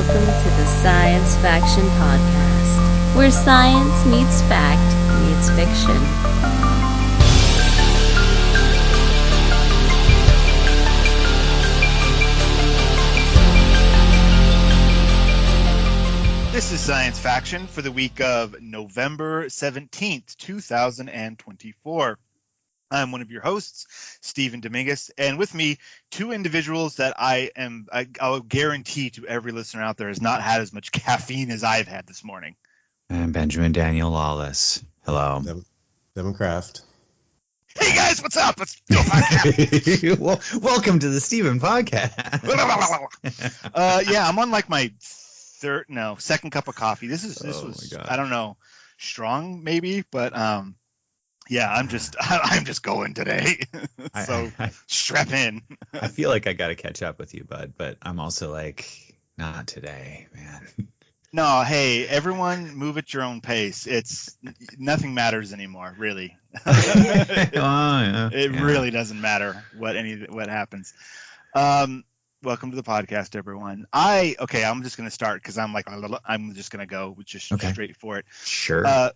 welcome to the Science Faction Podcast, where science meets fact meets fiction. This is Science Faction for the week of November 17th, 2024. I'm one of your hosts, Stephen Dominguez, and with me, two individuals that I'll guarantee to every listener out there has not had as much caffeine as I've had this morning. And Benjamin Daniel Lawless. Hello. Devin Kraft. Hey guys, what's up? Let's go podcast. Well, welcome to the Stephen Podcast. Yeah, I'm on like my second cup of coffee. This was I don't know, strong maybe, but yeah, I'm just going today. So strap in. I feel like I got to catch up with you, bud, but I'm also like, not today, man. No, hey, everyone move at your own pace. Nothing matters anymore, really. It really doesn't matter what happens. Welcome to the podcast, everyone. I'm just going to start because I'm just going to go straight for it. Sure.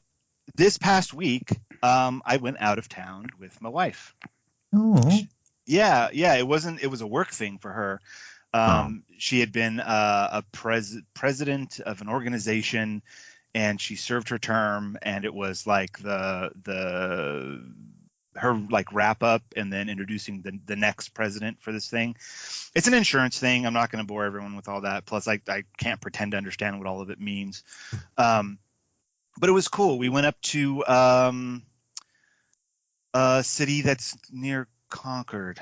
This past week, I went out of town with my wife. Oh. Yeah. It was a work thing for her. She had been a president of an organization, and she served her term, and it was like her like wrap up and then introducing the next president for this thing. It's an insurance thing. I'm not going to bore everyone with all that. Plus, I can't pretend to understand what all of it means. But it was cool. We went up to a city that's near Concord.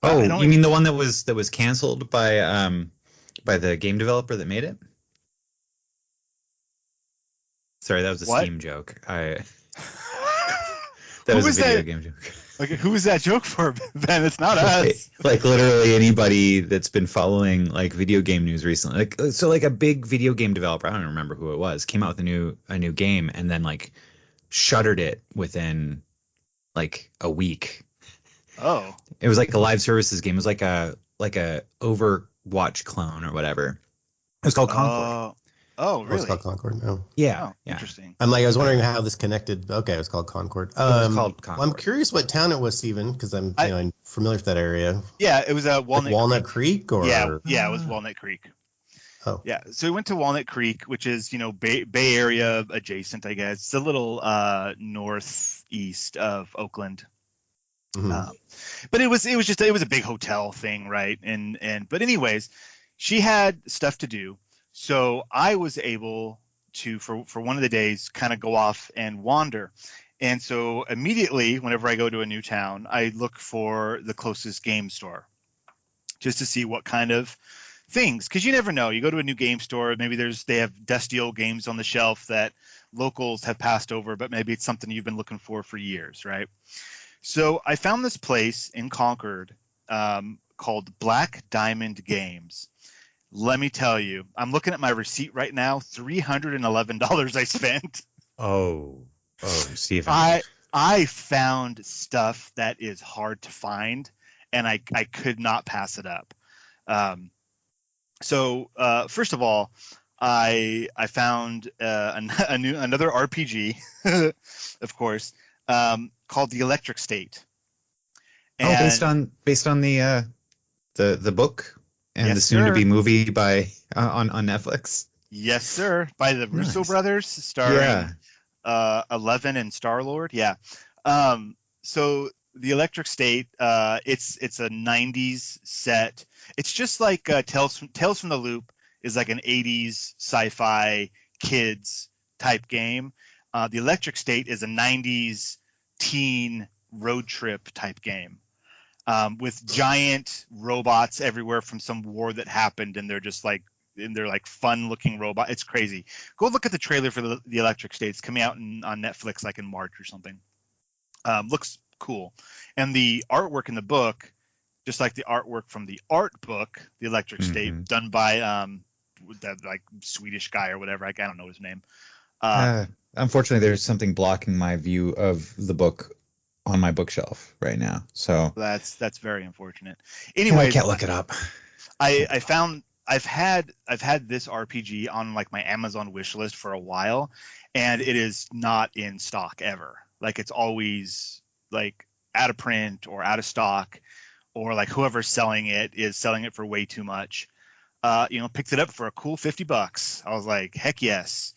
Oh, you mean the one that was canceled by the game developer that made it? Sorry, that was a Steam joke. That was a video game joke. Okay, who was that joke for, Ben? It's not us. Like literally anybody that's been following like video game news recently. Like a big video game developer, I don't remember who it was, came out with a new game and then like shuttered it within like a week. Oh. It was like a live services game. It was like a Overwatch clone or whatever. It was called Concord. Oh, really? It was called Concord? No. Yeah. Interesting. I was wondering how this connected. Okay, it was called Concord. It was called Concord. Well, I'm curious what town it was, Stephen, because I'm familiar with that area. Yeah, it was Walnut Creek or yeah, it was Walnut Creek. Oh. Yeah, so we went to Walnut Creek, which is Bay Area adjacent, I guess. It's a little northeast of Oakland. Mm-hmm. But it was a big hotel thing, right? But anyways, she had stuff to do. So I was able to, for one of the days, kind of go off and wander. And so immediately, whenever I go to a new town, I look for the closest game store just to see what kind of things. Because you never know. You go to a new game store, maybe they have dusty old games on the shelf that locals have passed over, but maybe it's something you've been looking for years, right? So I found this place in Concord called Black Diamond Games. Let me tell you, I'm looking at my receipt right now. $311 I spent. Oh, Stephen. I found stuff that is hard to find, and I could not pass it up. So first of all, I found another RPG, of course, called The Electric State. And, based on the book. And yes, the soon-to-be movie on Netflix. Yes, sir. By the Russo brothers, starring Eleven and Star-Lord. Yeah. So the Electric State, it's a '90s set. It's just like Tales from the Loop is like an '80s sci-fi kids type game. The Electric State is a '90s teen road trip type game. With giant robots everywhere from some war that happened, and they're fun-looking robots. It's crazy. Go look at the trailer for the Electric State. It's coming out on Netflix like in March or something. Looks cool, and the artwork in the book, just like the artwork from the art book, The Electric State, done by that like Swedish guy or whatever. I don't know his name. Unfortunately, there's something blocking my view of the book on my bookshelf right now, so that's very unfortunate. Anyways, I can't look it up. I found I've had this RPG on like my Amazon wish list for a while, and it is not in stock ever. Like it's always like out of print or out of stock, or like whoever's selling it is selling it for way too much. Picked it up for a cool $50. I was like, heck yes.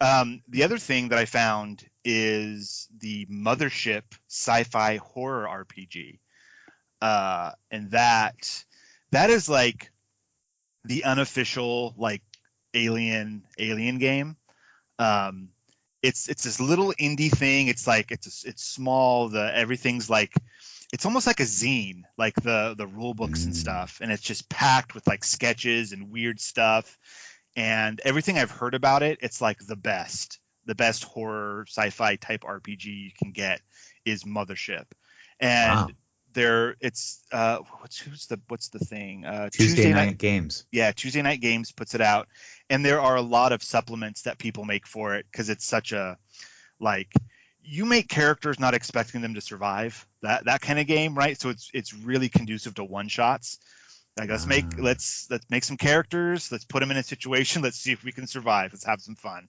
The other thing that I found is the Mothership sci-fi horror RPG. And that is like the unofficial like alien game. It's this little indie thing. It's like it's small. Everything's like it's almost like a zine, like the rule books and stuff, and it's just packed with like sketches and weird stuff. And everything I've heard about it, it's like the best horror sci-fi type RPG you can get is Mothership. And it's what's the thing? Tuesday Night Games. Yeah, Tuesday Night Games puts it out, and there are a lot of supplements that people make for it because it's such a like you make characters not expecting them to survive, that kind of game, right? So it's really conducive to one shots. Like let's make some characters, let's put them in a situation, let's see if we can survive, let's have some fun.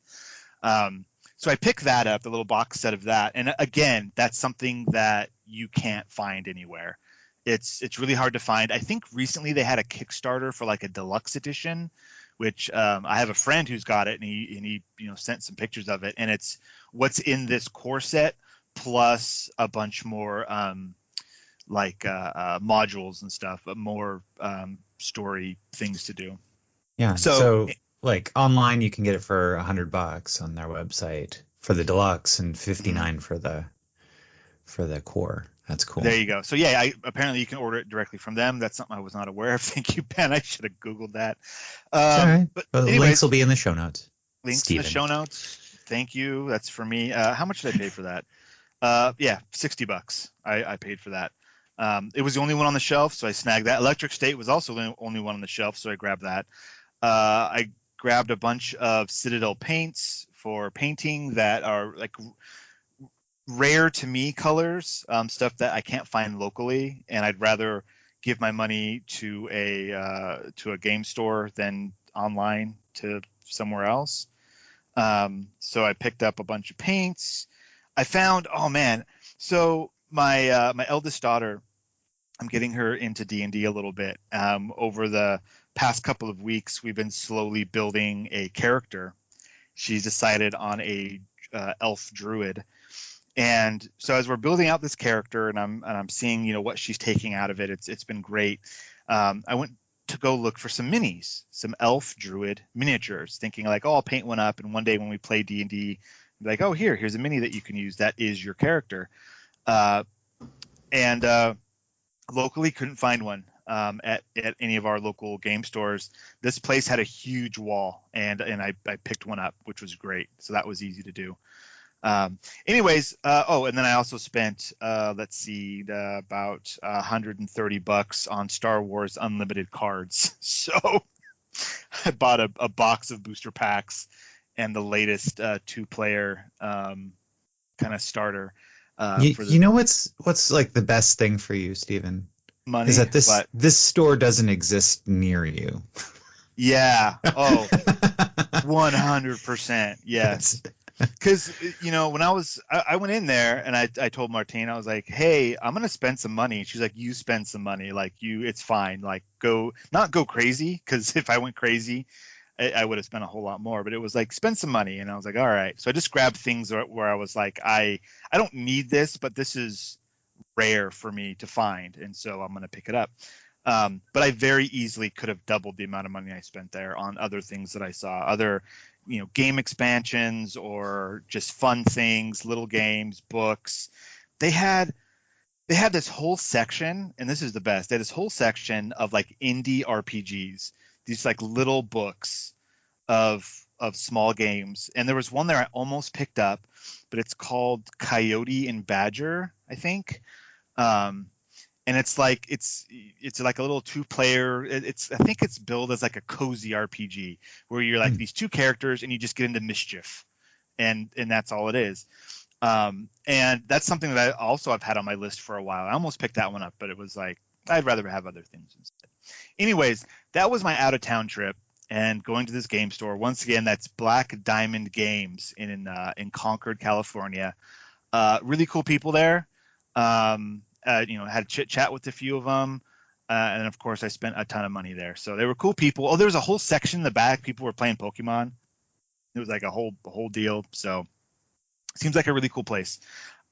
So I picked that up, the little box set of that, and again, that's something that you can't find anywhere. It's really hard to find. I think recently they had a Kickstarter for like a deluxe edition, which I have a friend who's got it, and he sent some pictures of it, and it's what's in this core set plus a bunch more modules and stuff, but more story things to do. Yeah. So like online, you can get it for $100 on their website for the deluxe and $59 for the core. That's cool. There you go. So yeah, apparently you can order it directly from them. That's something I was not aware of. Thank you, Ben. I should have Googled that. All right. But anyways, links will be in the show notes. Links in the show notes. Thank you. That's for me. How much did I pay for that? $60. I paid for that. It was the only one on the shelf, so I snagged that. Electric State was also the only one on the shelf, so I grabbed that. I grabbed a bunch of Citadel paints for painting that are like rare to me colors, stuff that I can't find locally, and I'd rather give my money to a game store than online to somewhere else. So I picked up a bunch of paints. I found, so my eldest daughter, I'm getting her into D&D a little bit. Over the past couple of weeks, we've been slowly building a character. She's decided on a elf druid. And so as we're building out this character and I'm seeing, what she's taking out of it, it's been great. I went to go look for some minis, some elf druid miniatures, thinking like, I'll paint one up, and one day when we play D&D, like, here's a mini that you can use that is your character. And locally couldn't find one at any of our local game stores. This place had a huge wall, and I picked one up, which was great. So that was easy to do. And then I also spent about $130 on Star Wars Unlimited cards. So I bought a box of booster packs and the latest 2-player kind of starter. What's like the best thing for you, Stephen? Money. Is that this store doesn't exist near you? Yeah. 100%. Yes. Because when I went in there and I told Martine, I was like, hey, I'm gonna spend some money. She's like, you spend some money, like it's fine, like not go crazy, because if I went crazy I would have spent a whole lot more, but it was like, spend some money. And I was like, all right. So I just grabbed things where I was like, I don't need this, but this is rare for me to find, and so I'm gonna pick it up. But I very easily could have doubled the amount of money I spent there on other things that I saw, other game expansions or just fun things, little games, books. They had this whole section, and this is the best. They had this whole section of like indie RPGs, these like little books of small games. And there was one there I almost picked up, but it's called Coyote and Badger, I think. And it's like it's like a little 2-player. I think it's billed as like a cozy RPG where you're like these 2 characters and you just get into mischief, and that's all it is. And that's something that I've had on my list for a while. I almost picked that one up, but it was like I'd rather have other things instead. Anyways, that was my out of town trip, and going to this game store once again. That's Black Diamond Games in Concord, California. Really cool people there. Had a chit chat with a few of them. And of course, I spent a ton of money there. So they were cool people. Oh, there was a whole section in the back. People were playing Pokemon. It was like a whole deal. So seems like a really cool place.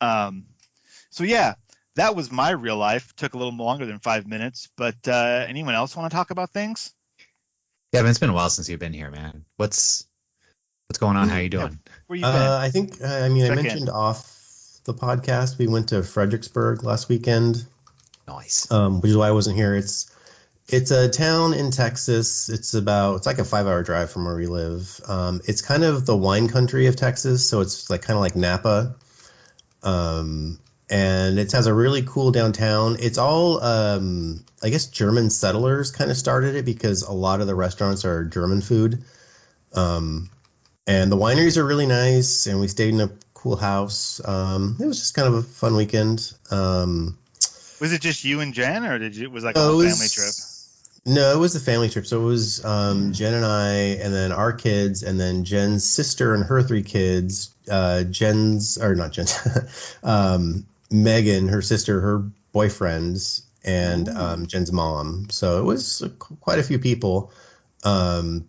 So yeah, that was my real life. Took a little longer than 5 minutes. But anyone else want to talk about things? Yeah, man, it's been a while since you've been here, man. What's going on? How you doing? Where you been? I think I mentioned off the podcast we went to Fredericksburg last weekend. Nice. Which is why I wasn't here. It's a town in Texas. It's like a 5-hour drive from where we live. It's kind of the wine country of Texas, so it's like kind of like Napa. And it has a really cool downtown. It's all I guess German settlers kind of started it because a lot of the restaurants are German food. And the wineries are really nice, and we stayed in a cool house. It was just kind of a fun weekend. Was it just you and Jen, or was it like a family trip? No, it was a family trip. So it was Jen and I, and then our kids, and then Jen's sister and her 3 kids. Megan, her sister, her boyfriends, and Jen's mom. So it was quite a few people. And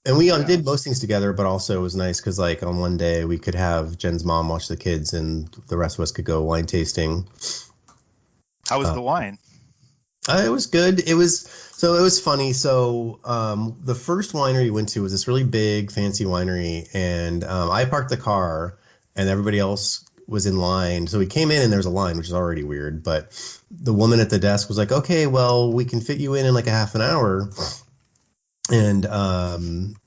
we did most things together, but also it was nice because like on one day we could have Jen's mom watch the kids, and the rest of us could go wine tasting. How was the wine? It was good. It was funny. So the first winery we went to was this really big, fancy winery, and I parked the car, and everybody else was in line. So we came in, and there was a line, which is already weird. But the woman at the desk was like, "Okay, well, we can fit you in like a half an hour." And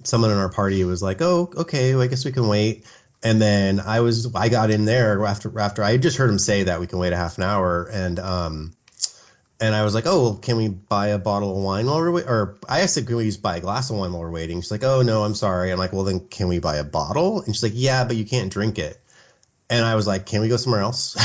someone in our party was like, "Oh, okay, well, I guess we can wait." And then I got in there after I just heard him say that we can wait a half an hour, and I was like, "Oh, can we buy a bottle of wine while we're waiting?" Or I asked her, "Can we just buy a glass of wine while we're waiting?" She's like, "Oh no, I'm sorry." I'm like, "Well, then can we buy a bottle?" And she's like, "Yeah, but you can't drink it." And I was like, "Can we go somewhere else?"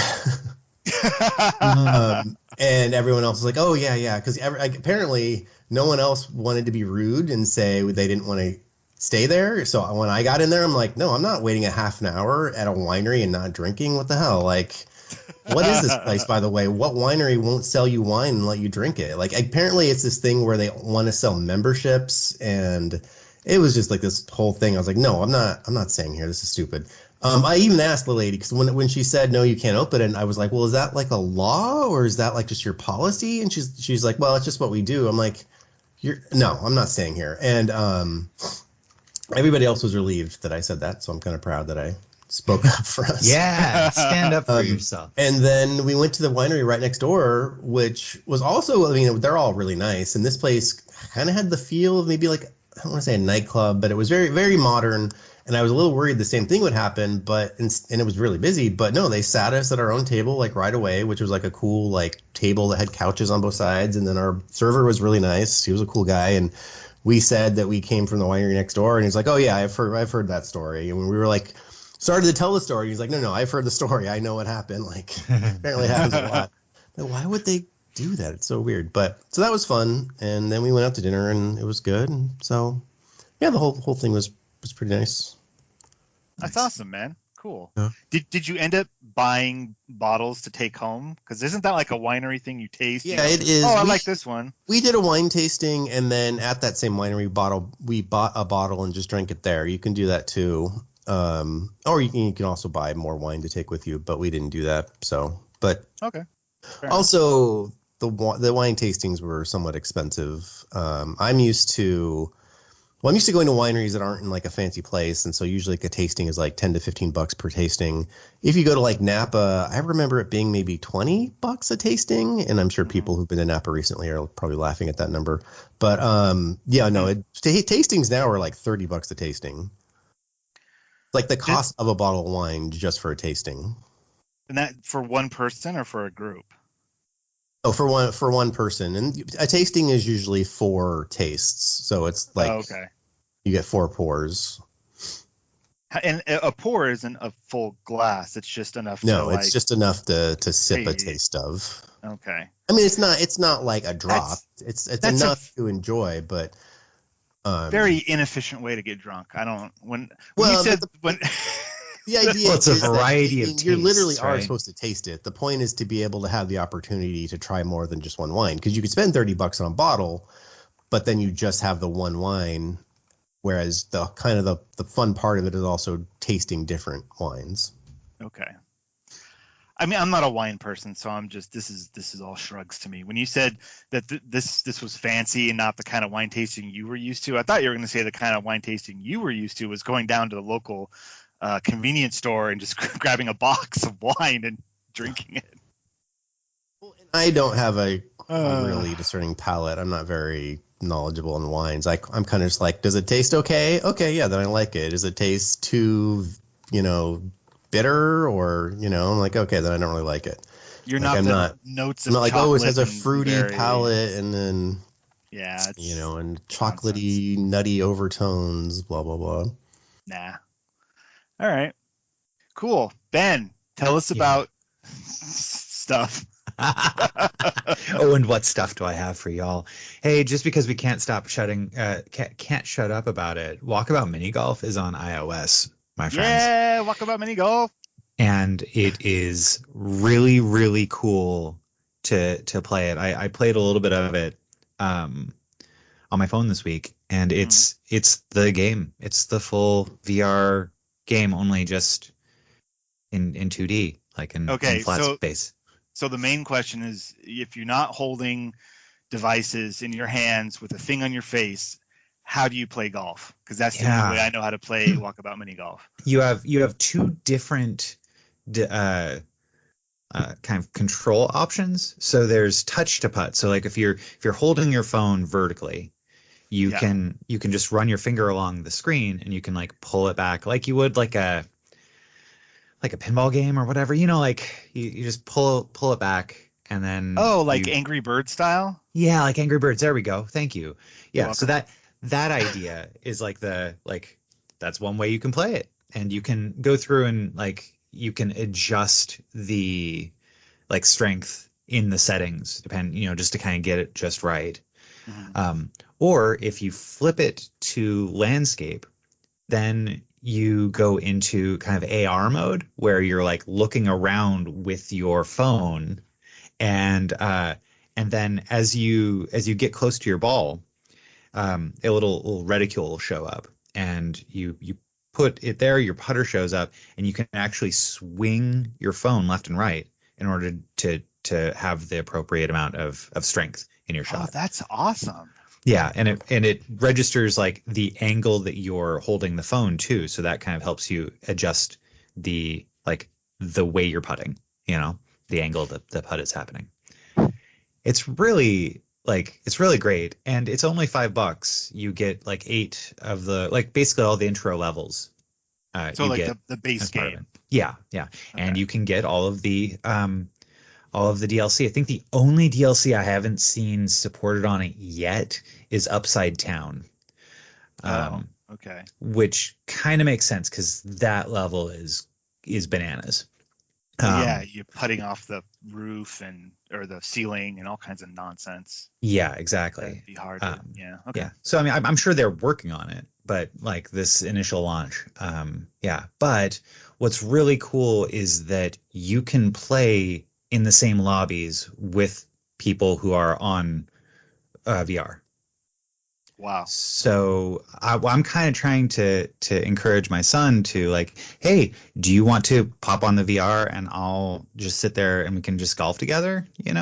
And everyone else was like, "Oh yeah," because apparently no one else wanted to be rude and say they didn't want to stay there. So when I got in there, I'm like, no, I'm not waiting a half an hour at a winery and not drinking. What the hell? Like, what is this place, by the way? What winery won't sell you wine and let you drink it? Like, apparently it's this thing where they want to sell memberships, and it was just like this whole thing. I was like, no, I'm not staying here. This is stupid. I even asked the lady, because when she said, no, you can't open it, and I was like, well, is that like a law, or is that like just your policy? And she's like, well, it's just what we do. I'm like, no, I'm not staying here. And everybody else was relieved that I said that, so I'm kind of proud that I spoke up for us. Yeah, stand up for yourself. And then we went to the winery right next door, which was also, they're all really nice. And this place kind of had the feel of maybe like, I don't want to say a nightclub, but it was very, very modern. And I was a little worried the same thing would happen, and it was really busy. But no, they sat us at our own table like right away, which was like a cool like table that had couches on both sides. And then our server was really nice. He was a cool guy. And we said that we came from the winery next door, and he's like, "Oh yeah, I've heard that story." And we were like, started to tell the story. He's like, "No, I've heard the story. I know what happened. Like, apparently it happens a lot." Like, why would they do that? It's so weird. But so that was fun, and then we went out to dinner, and it was good. And so, yeah, the whole thing was pretty nice. That's awesome, man. Cool. Yeah. Did you end up buying bottles to take home? Because isn't that like a winery thing you taste? Yeah, it is. Oh, I like this one. We did a wine tasting, and then at that same winery we bought a bottle and just drank it there. You can do that too. Or you can also buy more wine to take with you, but we didn't do that. So, but okay. Also, the wine tastings were somewhat expensive. I'm used to going to wineries that aren't in like a fancy place, and so usually like a tasting is like $10 to $15 per tasting. If you go to like Napa, I remember it being maybe $20 a tasting, and I'm sure people who've been to Napa recently are probably laughing at that number. But tastings now are like $30 a tasting. Like the cost of a bottle of wine just for a tasting. And that for one person or for a group? Oh, for one person. And a tasting is usually 4 tastes. So it's like you get 4 pours. And a pour isn't a full glass. It's just enough. No, to, it's just enough to sip a taste. taste of. Okay. I mean, it's not like a drop. It's enough to enjoy, but very inefficient way to get drunk. I don't when well, you said the idea well, it's a is that variety of you literally tastes, are right? supposed to taste it. The point is to be able to have the opportunity to try more than just one wine, because you could spend $30 on a bottle, but then you just have the one wine. Whereas the kind of the fun part of it is also tasting different wines. Okay. I mean, I'm not a wine person, so I'm just this is all shrugs to me. When you said that this was fancy and not the kind of wine tasting you were used to, I thought you were going to say the kind of wine tasting you were used to was going down to the local convenience store and just grabbing a box of wine and drinking it. Well, I don't have a really discerning palate. I'm not very knowledgeable in wines. I'm kind of just like, does it taste okay? Okay, yeah, then I like it. Does it taste too, bitter, or I'm like, okay, then I don't really like it. You're like, not notes of I'm not like, oh, it has a and fruity palate, and then yeah, and chocolatey, nutty overtones, blah blah blah. Nah. All right. Cool. Ben, tell us about stuff. Oh, and what stuff do I have for y'all? Hey, just because we can't shut up about it, Walkabout Mini Golf is on iOS, my friends. Yeah, Walkabout Mini Golf. And it is really, really cool to play it. I played a little bit of it on my phone this week, and it's the game. It's the full VR game, only just in 2D, like in flat space. So the main question is, if you're not holding devices in your hands with a thing on your face, how do you play golf? Because that's the only way I know how to play Walkabout Mini Golf. You have two different kind of control options. So there's touch to putt. So like if you're holding your phone vertically, you can just run your finger along the screen and you can like pull it back like you would like a pinball game or whatever, like you just pull it back and then Angry Bird style. Yeah, like Angry Birds. There we go. Thank you. Yeah. So that idea is that's one way you can play it, and you can go through and you can adjust the strength in the settings, just to kind of get it just right. Mm-hmm. Or if you flip it to landscape, then you go into kind of AR mode where you're looking around with your phone, and then as you get close to your ball, a little reticule will show up, and you put it there, your putter shows up, and you can actually swing your phone left and right in order to have the appropriate amount of strength in your shot. Oh, that's awesome. Yeah, and it registers the angle that you're holding the phone to, so that kind of helps you adjust the way you're putting, the angle that the putt is happening. It's really great, and it's only $5. You get 8 of the basically all the intro levels. So the base game. Yeah. Okay. And you can get all of the DLC. I think the only DLC I haven't seen supported on it yet is Upside Down. Okay. Which kind of makes sense because that level is bananas. You're putting off the roof or the ceiling and all kinds of nonsense. Yeah, exactly. That'd be hard. Okay. Yeah. So I'm sure they're working on it, but this initial launch. But what's really cool is that you can play in the same lobbies with people who are on VR. Wow. So I'm kind of trying to encourage my son to hey, do you want to pop on the VR and I'll just sit there and we can just golf together, in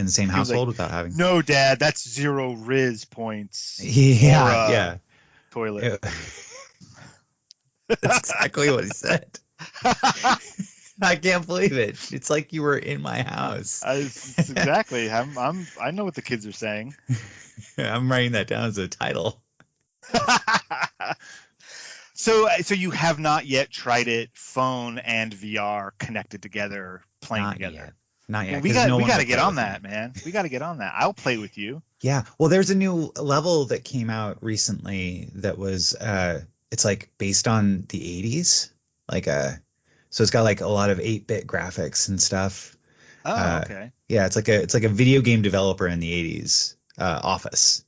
the same household without having. No, Dad, that's 0 Riz points. Yeah. Toilet. That's exactly what he said. I can't believe it. It's like you were in my house. Exactly. I know what the kids are saying. I'm writing that down as a title. So you have not yet tried it, phone and VR connected together, playing together. Not yet. Well, we got to get on that, man. We got to get on that. I'll play with you. Yeah. Well, there's a new level that came out recently that was it's like based on the 80s, like so it's got like a lot of 8-bit graphics and stuff. Oh, okay. Yeah, it's like a video game developer in the 80s office.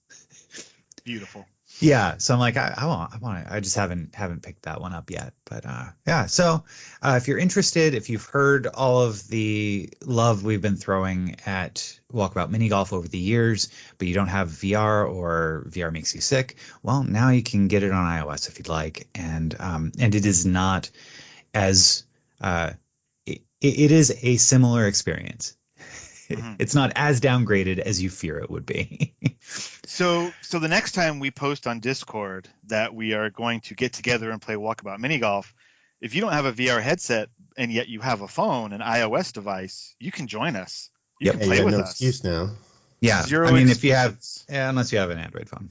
Beautiful. Yeah, so I'm like, I want I just haven't picked that one up yet. But yeah, so if you're interested, if you've heard all of the love we've been throwing at Walkabout Mini Golf over the years, but you don't have VR or VR makes you sick, well, now you can get it on iOS if you'd like, and it is not as it is a similar experience. Mm-hmm. It's not as downgraded as you fear it would be. So the next time we post on Discord that we are going to get together and play Walkabout Mini Golf, if you don't have a VR headset and yet you have a phone, an iOS device, you can join us. You can play with us. Excuse now. Yeah, I mean, if you have, unless you have an Android phone,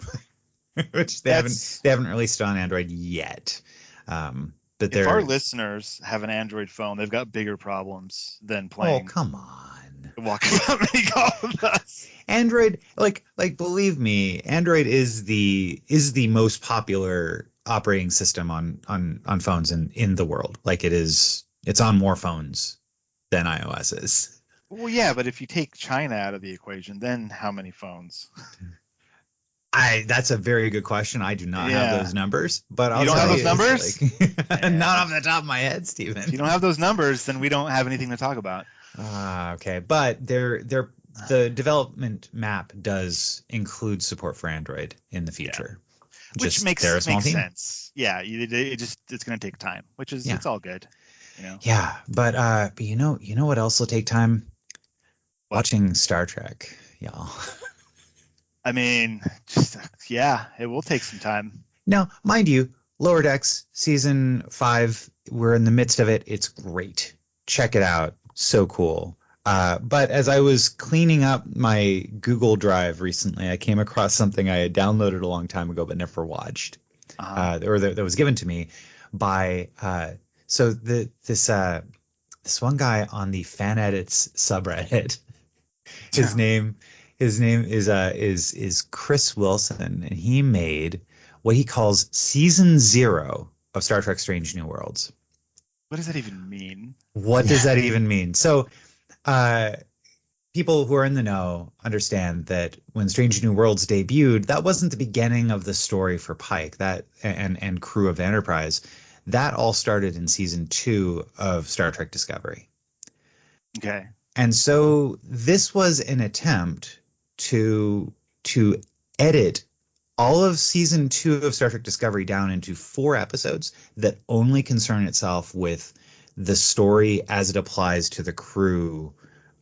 which they haven't released on Android yet. But if our listeners have an Android phone, they've got bigger problems than playing. Oh, come on. Walkabout Mini Golf with us. Android, like believe me, Android is the most popular operating system on phones in the world. Like it's on more phones than iOS is. Well, yeah, but if you take China out of the equation, then how many phones? That's a very good question. I do not have those numbers, but you don't have those numbers? Not off the top of my head, Steven. If you don't have those numbers, then we don't have anything to talk about. Okay, but the development map does include support for Android in the future, which makes sense. Yeah, it's going to take time, which is it's all good. Yeah, but you know what else will take time? What? Watching Star Trek, y'all. I mean, it will take some time. Now, mind you, Lower Decks season 5, we're in the midst of it. It's great. Check it out. So cool. But as I was cleaning up my Google Drive recently, I came across something I had downloaded a long time ago but never watched, or that was given to me by this one guy on the Fan Edits subreddit. His name is Chris Wilson, and he made what he calls Season 0 of Star Trek: Strange New Worlds. What does that even mean? What does that even mean? So, people who are in the know understand that when Strange New Worlds debuted, that wasn't the beginning of the story for Pike and crew of the Enterprise. That all started in season 2 of Star Trek Discovery. Okay. And so this was an attempt to edit all of season 2 of Star Trek Discovery down into 4 episodes that only concern itself with the story as it applies to the crew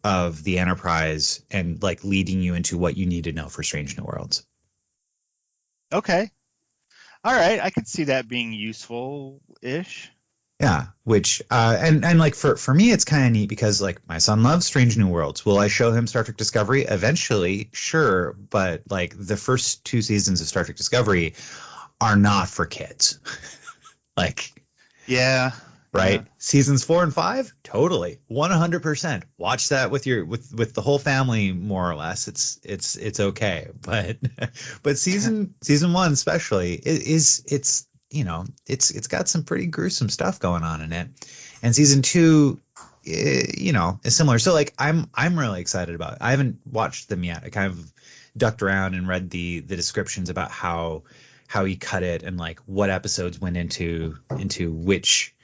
of the Enterprise and like leading you into what you need to know for Strange New Worlds. Okay. All right. I could see that being useful-ish. Yeah, which and like for me it's kind of neat because like my son loves Strange New Worlds. Will I show him Star Trek Discovery eventually? Sure, but like the first 2 seasons of Star Trek Discovery are not for kids. Like, yeah, right? Yeah. Seasons 4 and 5, totally, 100%. Watch that with with the whole family more or less. It's okay, but season 1 especially it's it's got some pretty gruesome stuff going on in it, and season 2, is similar. So like I'm really excited about it. I haven't watched them yet. I kind of ducked around and read the descriptions about how he cut it and like what episodes went into which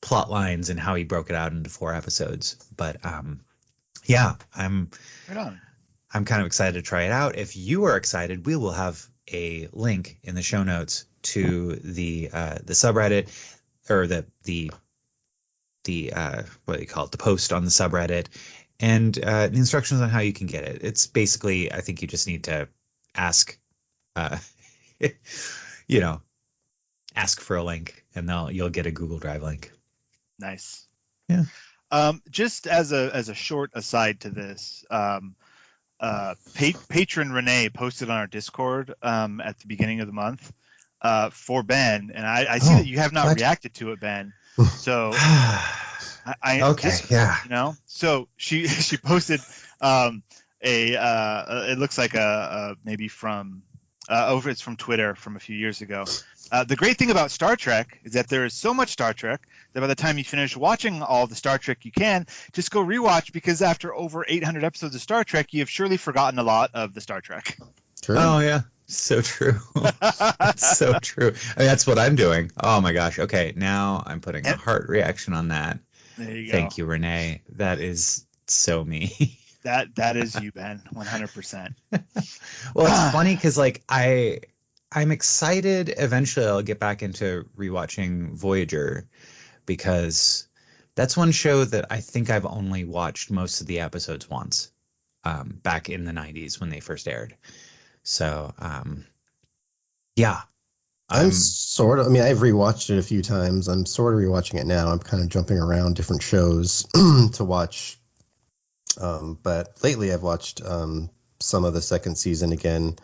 plot lines and how he broke it out into 4 episodes. But yeah, I'm kind of excited to try it out. If you are excited, we will have a link in the show notes to the subreddit, or the what do you call it, the post on the subreddit, and the instructions on how you can get it. It's basically, I think you just need to ask ask for a link, and you'll get a Google Drive link. Nice. Yeah. Just as a short aside to this, patron Renee posted on our Discord at the beginning of the month for Ben, and I see that you have not reacted to it, Ben. So So she posted it looks like a maybe from It's from Twitter from a few years ago. The great thing about Star Trek is that there is so much Star Trek that by the time you finish watching all the Star Trek you can, just go rewatch, because after over 800 episodes of Star Trek, you have surely forgotten a lot of the Star Trek. True. Oh yeah, so true. So true. I mean, that's what I'm doing. Oh my gosh. Okay, now I'm putting a heart reaction on that. There you go. Thank you, Renee. That is so me. That is you, Ben, 100%. Well, it's funny because like I'm excited. Eventually, I'll get back into rewatching Voyager, because that's one show that I think I've only watched most of the episodes once, back in the 90s when they first aired. So, yeah. I'm sort of, I mean, I've rewatched it a few times. I'm sort of rewatching it now. I'm kind of jumping around different shows to watch. But lately I've watched some of the second season again.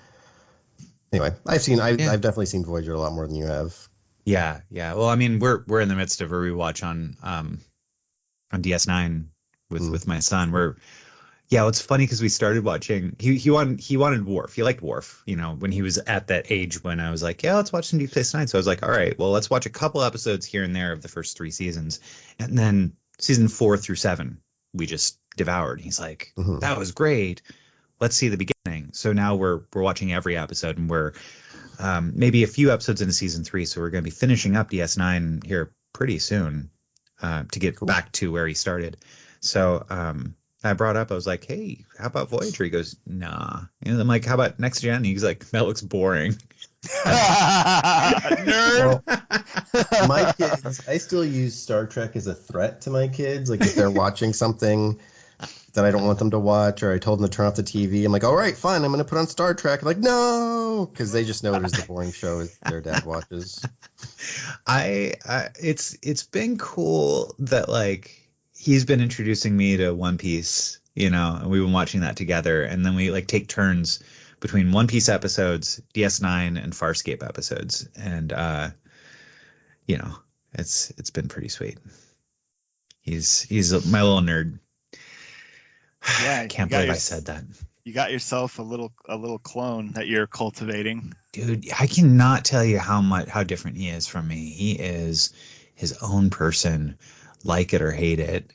Anyway, I've definitely seen Voyager a lot more than you have. Yeah. Well, I mean, we're in the midst of a rewatch on DS9 with my son. It's funny because we started watching. He wanted Worf. He liked Worf. You know, when he was at that age when I was like, yeah, let's watch some Deep Space Nine. So I was like, all right, well, let's watch a couple episodes here and there of the first 3 seasons, and then season 4 through 7 we just devoured. He's like, that was great. Let's see the beginning. So now we're watching every episode, and we're maybe a few episodes into season 3. So we're going to be finishing up DS9 here pretty soon to get back to where he started. So I brought up, I was like, hey, how about Voyager? He goes, nah. And I'm like, how about Next Gen? He's like, that looks boring. Nerd. Well, my kids, I still use Star Trek as a threat to my kids. Like if they're watching something that I don't want them to watch, or I told them to turn off the TV, I'm like, all right, fine, I'm going to put on Star Trek. I'm like, no, because they just know it is the boring show their dad watches. It's been cool that like he's been introducing me to One Piece, you know, and we've been watching that together, and then we like take turns between One Piece episodes, DS9, and Farscape episodes, and you know, it's been pretty sweet. He's my little nerd. Yeah, I can't believe I said that. You got yourself a little clone that you're cultivating. Dude, I cannot tell you how different he is from me. He is his own person, like it or hate it.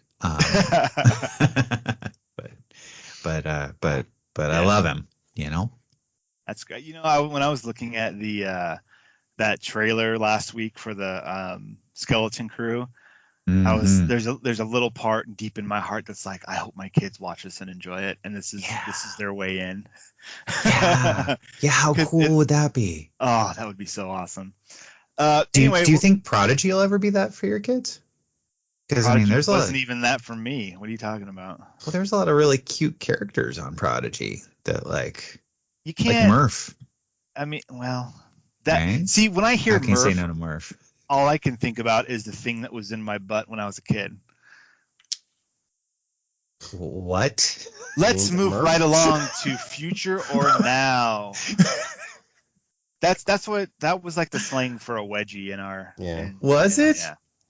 But I love him, you know. That's great. You know, when I was looking at the that trailer last week for the Skeleton Crew, there's a little part deep in my heart that's like, I hope my kids watch this and enjoy it, and this is their way in. Yeah, how cool would that be? Oh, that would be so awesome. Do you think Prodigy will ever be that for your kids? Because I mean, there's wasn't even that for me. What are you talking about? Well, there's a lot of really cute characters on Prodigy that like you can't like Murph. I mean, well, that right? See, when I hear How can you Murph, say no to Murph? all I can think about is the thing that was in my butt when I was a kid. What? Let's move right along to future or now. That was like the slang for a wedgie in our. Yeah. Was it?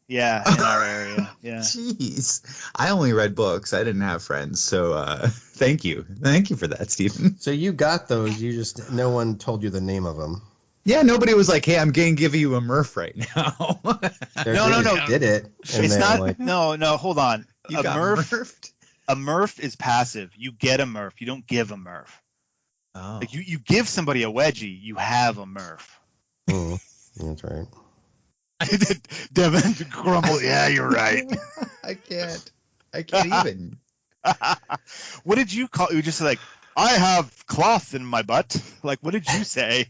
Yeah, in our area. Yeah. Jeez, I only read books. I didn't have friends, so thank you for that, Stephen. So you got those. You just no one told you the name of them. Yeah, nobody was like, "Hey, I'm going to give you a Murph right now." No. Did it? It's not. Like, no. Hold on. You got Murphed? A Murph is passive. You get a Murph. You don't give a Murph. Oh. Like you give somebody a wedgie. You have a Murph. That's right. Devin grumbled. Yeah, you're right. I can't even. What did you call? You just said like, I have cloth in my butt. Like, what did you say?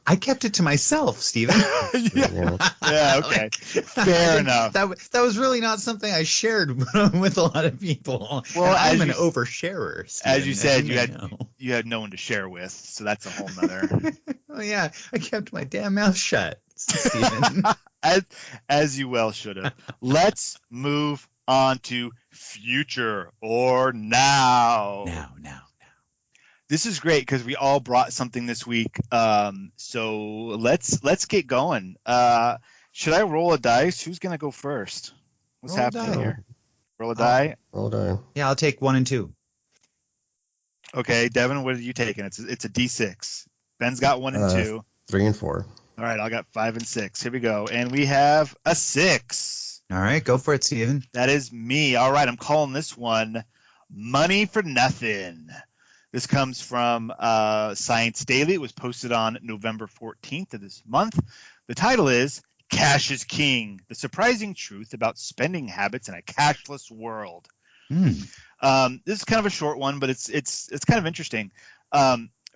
I kept it to myself, Stephen. Yeah, okay. Fair enough. That was really not something I shared with a lot of people. Well, I'm an oversharer, Stephen, as you said, you had no one to share with, so that's a whole nother. Oh yeah, I kept my damn mouth shut, Stephen. as you well should have. Let's move on to future or now. Now. This is great because we all brought something this week. So let's get going. Should I roll a dice? Who's gonna go first? What's happening here? Roll a die. Roll a die. Yeah, I'll take 1 and 2. Okay, Devin, what are you taking? It's a D6. Ben's got 1 and 2. 3 and 4. All right, I got 5 and 6. Here we go. And we have a 6. All right, go for it, Steven. That is me. All right, I'm calling this one Money for Nothing. This comes from Science Daily. It was posted on November 14th of this month. The title is Cash is King, the surprising truth about spending habits in a cashless world. This is kind of a short one, but it's kind of interesting.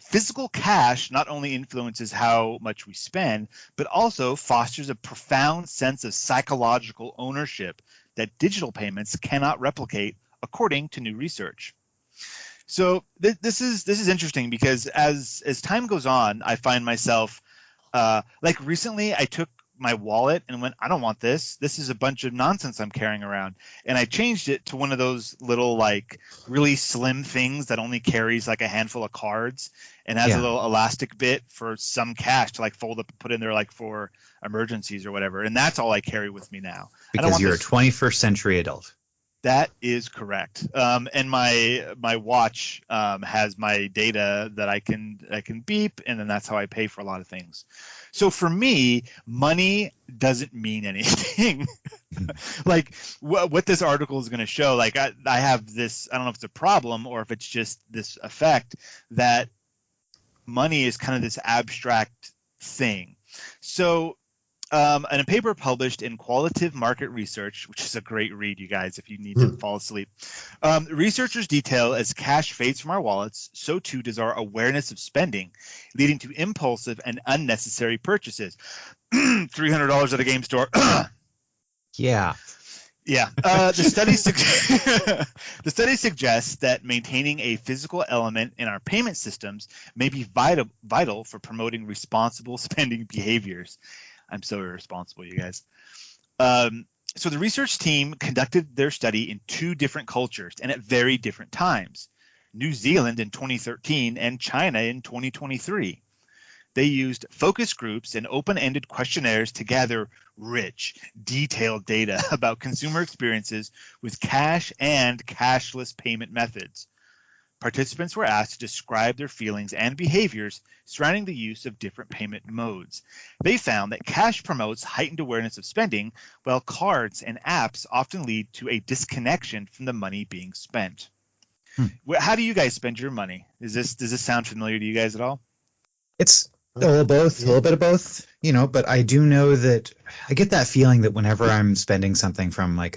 Physical cash not only influences how much we spend, but also fosters a profound sense of psychological ownership that digital payments cannot replicate, according to new research. So this is interesting because as time goes on, I find myself like recently I took my wallet and went, I don't want this. This is a bunch of nonsense I'm carrying around. And I changed it to one of those little like really slim things that only carries like a handful of cards and has a little elastic bit for some cash to like fold up and put in there like for emergencies or whatever. And that's all I carry with me now. Because you're a 21st century adult. That is correct. And my watch has my data that I can beep, and then that's how I pay for a lot of things. So for me, money doesn't mean anything. Like what this article is going to show, like I have this, I don't know if it's a problem or if it's just this effect that money is kind of this abstract thing. So in a paper published in Qualitative Market Research, which is a great read, you guys, if you need to fall asleep, researchers detail as cash fades from our wallets, so too does our awareness of spending, leading to impulsive and unnecessary purchases. $300 at a game store. Yeah. Yeah. The study suggests that maintaining a physical element in our payment systems may be vital for promoting responsible spending behaviors. I'm so irresponsible, you guys. So the research team conducted their study in 2 different cultures and at very different times. New Zealand in 2013 and China in 2023. They used focus groups and open-ended questionnaires to gather rich, detailed data about consumer experiences with cash and cashless payment methods. Participants were asked to describe their feelings and behaviors surrounding the use of different payment modes. They found that cash promotes heightened awareness of spending, while cards and apps often lead to a disconnection from the money being spent. How do you guys spend your money? Does this sound familiar to you guys at all? It's a little bit of both, but I do know that I get that feeling that whenever I'm spending something from like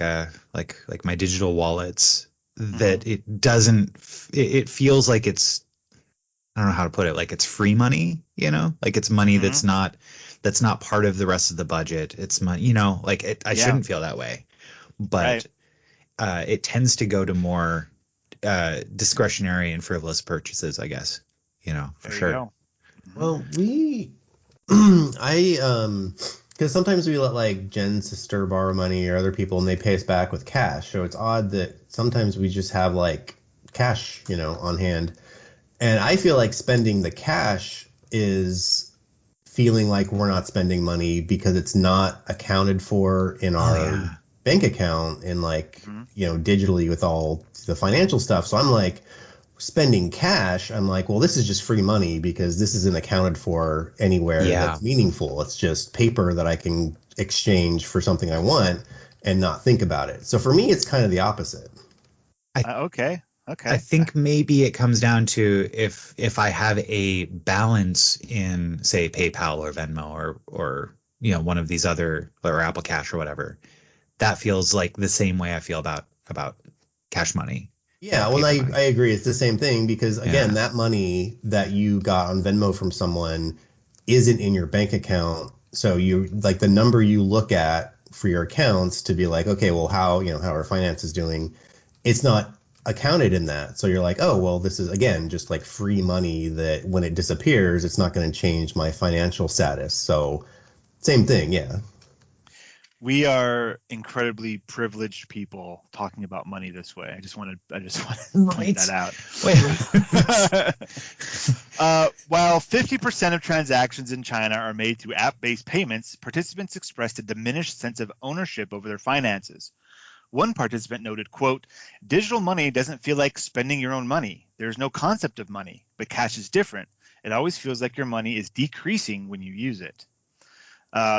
my digital wallets, that it feels like it's, I don't know how to put it, like it's free money, like it's money that's not part of the rest of the budget. It's money, I shouldn't feel that way, but it tends to go to more discretionary and frivolous purchases, I guess, for sure. Well, because sometimes we let like Jen's sister borrow money or other people and they pay us back with cash. So it's odd that sometimes we just have like cash, on hand. And I feel like spending the cash is feeling like we're not spending money because it's not accounted for in our bank account and digitally with all the financial stuff. So I'm like, spending cash, I'm like, well, this is just free money because this isn't accounted for anywhere that's meaningful. It's just paper that I can exchange for something I want and not think about it. So for me, it's kind of the opposite. Okay. I think maybe it comes down to if I have a balance in, say, PayPal or Venmo or one of these other, or Apple Cash or whatever, that feels like the same way I feel about cash money. Yeah, well, I agree. It's the same thing because, again, that money that you got on Venmo from someone isn't in your bank account. So you like the number you look at for your accounts to be like, okay, well, how our finance is doing, it's not accounted in that. So you're like, oh, well, this is, again, just like free money that when it disappears, it's not going to change my financial status. So same thing. Yeah. We are incredibly privileged people talking about money this way. I just want to point that out. While 50% of transactions in China are made through app-based payments, participants expressed a diminished sense of ownership over their finances. One participant noted, quote, "Digital money doesn't feel like spending your own money. There's no concept of money, but cash is different. It always feels like your money is decreasing when you use it.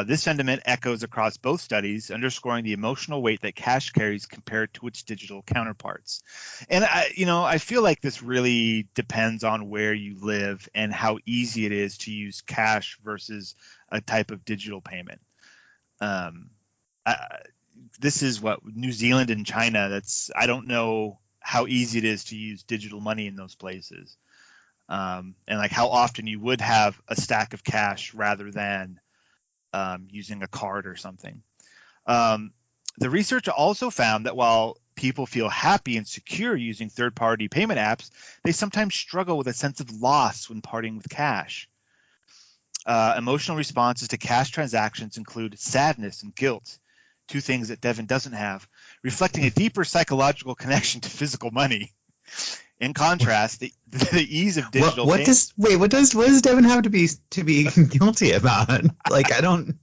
This sentiment echoes across both studies, underscoring the emotional weight that cash carries compared to its digital counterparts. And I feel like this really depends on where you live and how easy it is to use cash versus a type of digital payment. This is what New Zealand and China. I don't know how easy it is to use digital money in those places, and like how often you would have a stack of cash rather than using a card or something. The research also found that while people feel happy and secure using third-party payment apps, they sometimes struggle with a sense of loss when parting with cash. Emotional responses to cash transactions include sadness and guilt, two things that Devin doesn't have, reflecting a deeper psychological connection to physical money. In contrast, the ease of digital. What does Devin have to be guilty about? Like, I don't.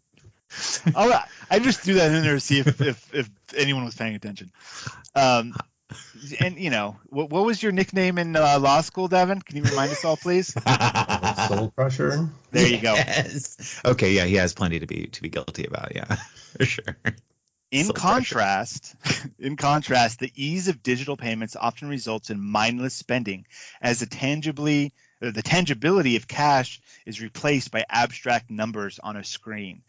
I just threw that in there to see if anyone was paying attention. And what was your nickname in law school, Devin? Can you remind us all, please? Soul Crusher. There you go. Yes. Okay, yeah, he has plenty to be guilty about. Yeah, for sure. In contrast, the ease of digital payments often results in mindless spending, as the tangibility of cash is replaced by abstract numbers on a screen.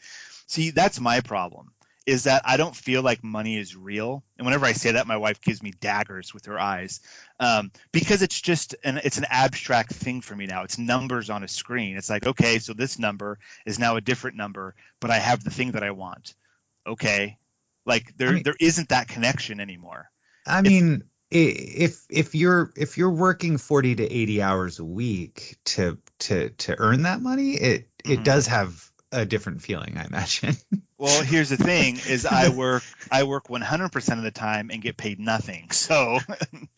See, that's my problem, is that I don't feel like money is real. And whenever I say that, my wife gives me daggers with her eyes, because it's an abstract thing for me now. It's numbers on a screen. It's like, okay, so this number is now a different number, but I have the thing that I want. Okay. Like there isn't that connection anymore. I mean, if you're working 40 to 80 hours a week to earn that money, it does have a different feeling, I imagine. Well, here's the thing: is I work 100% of the time and get paid nothing. So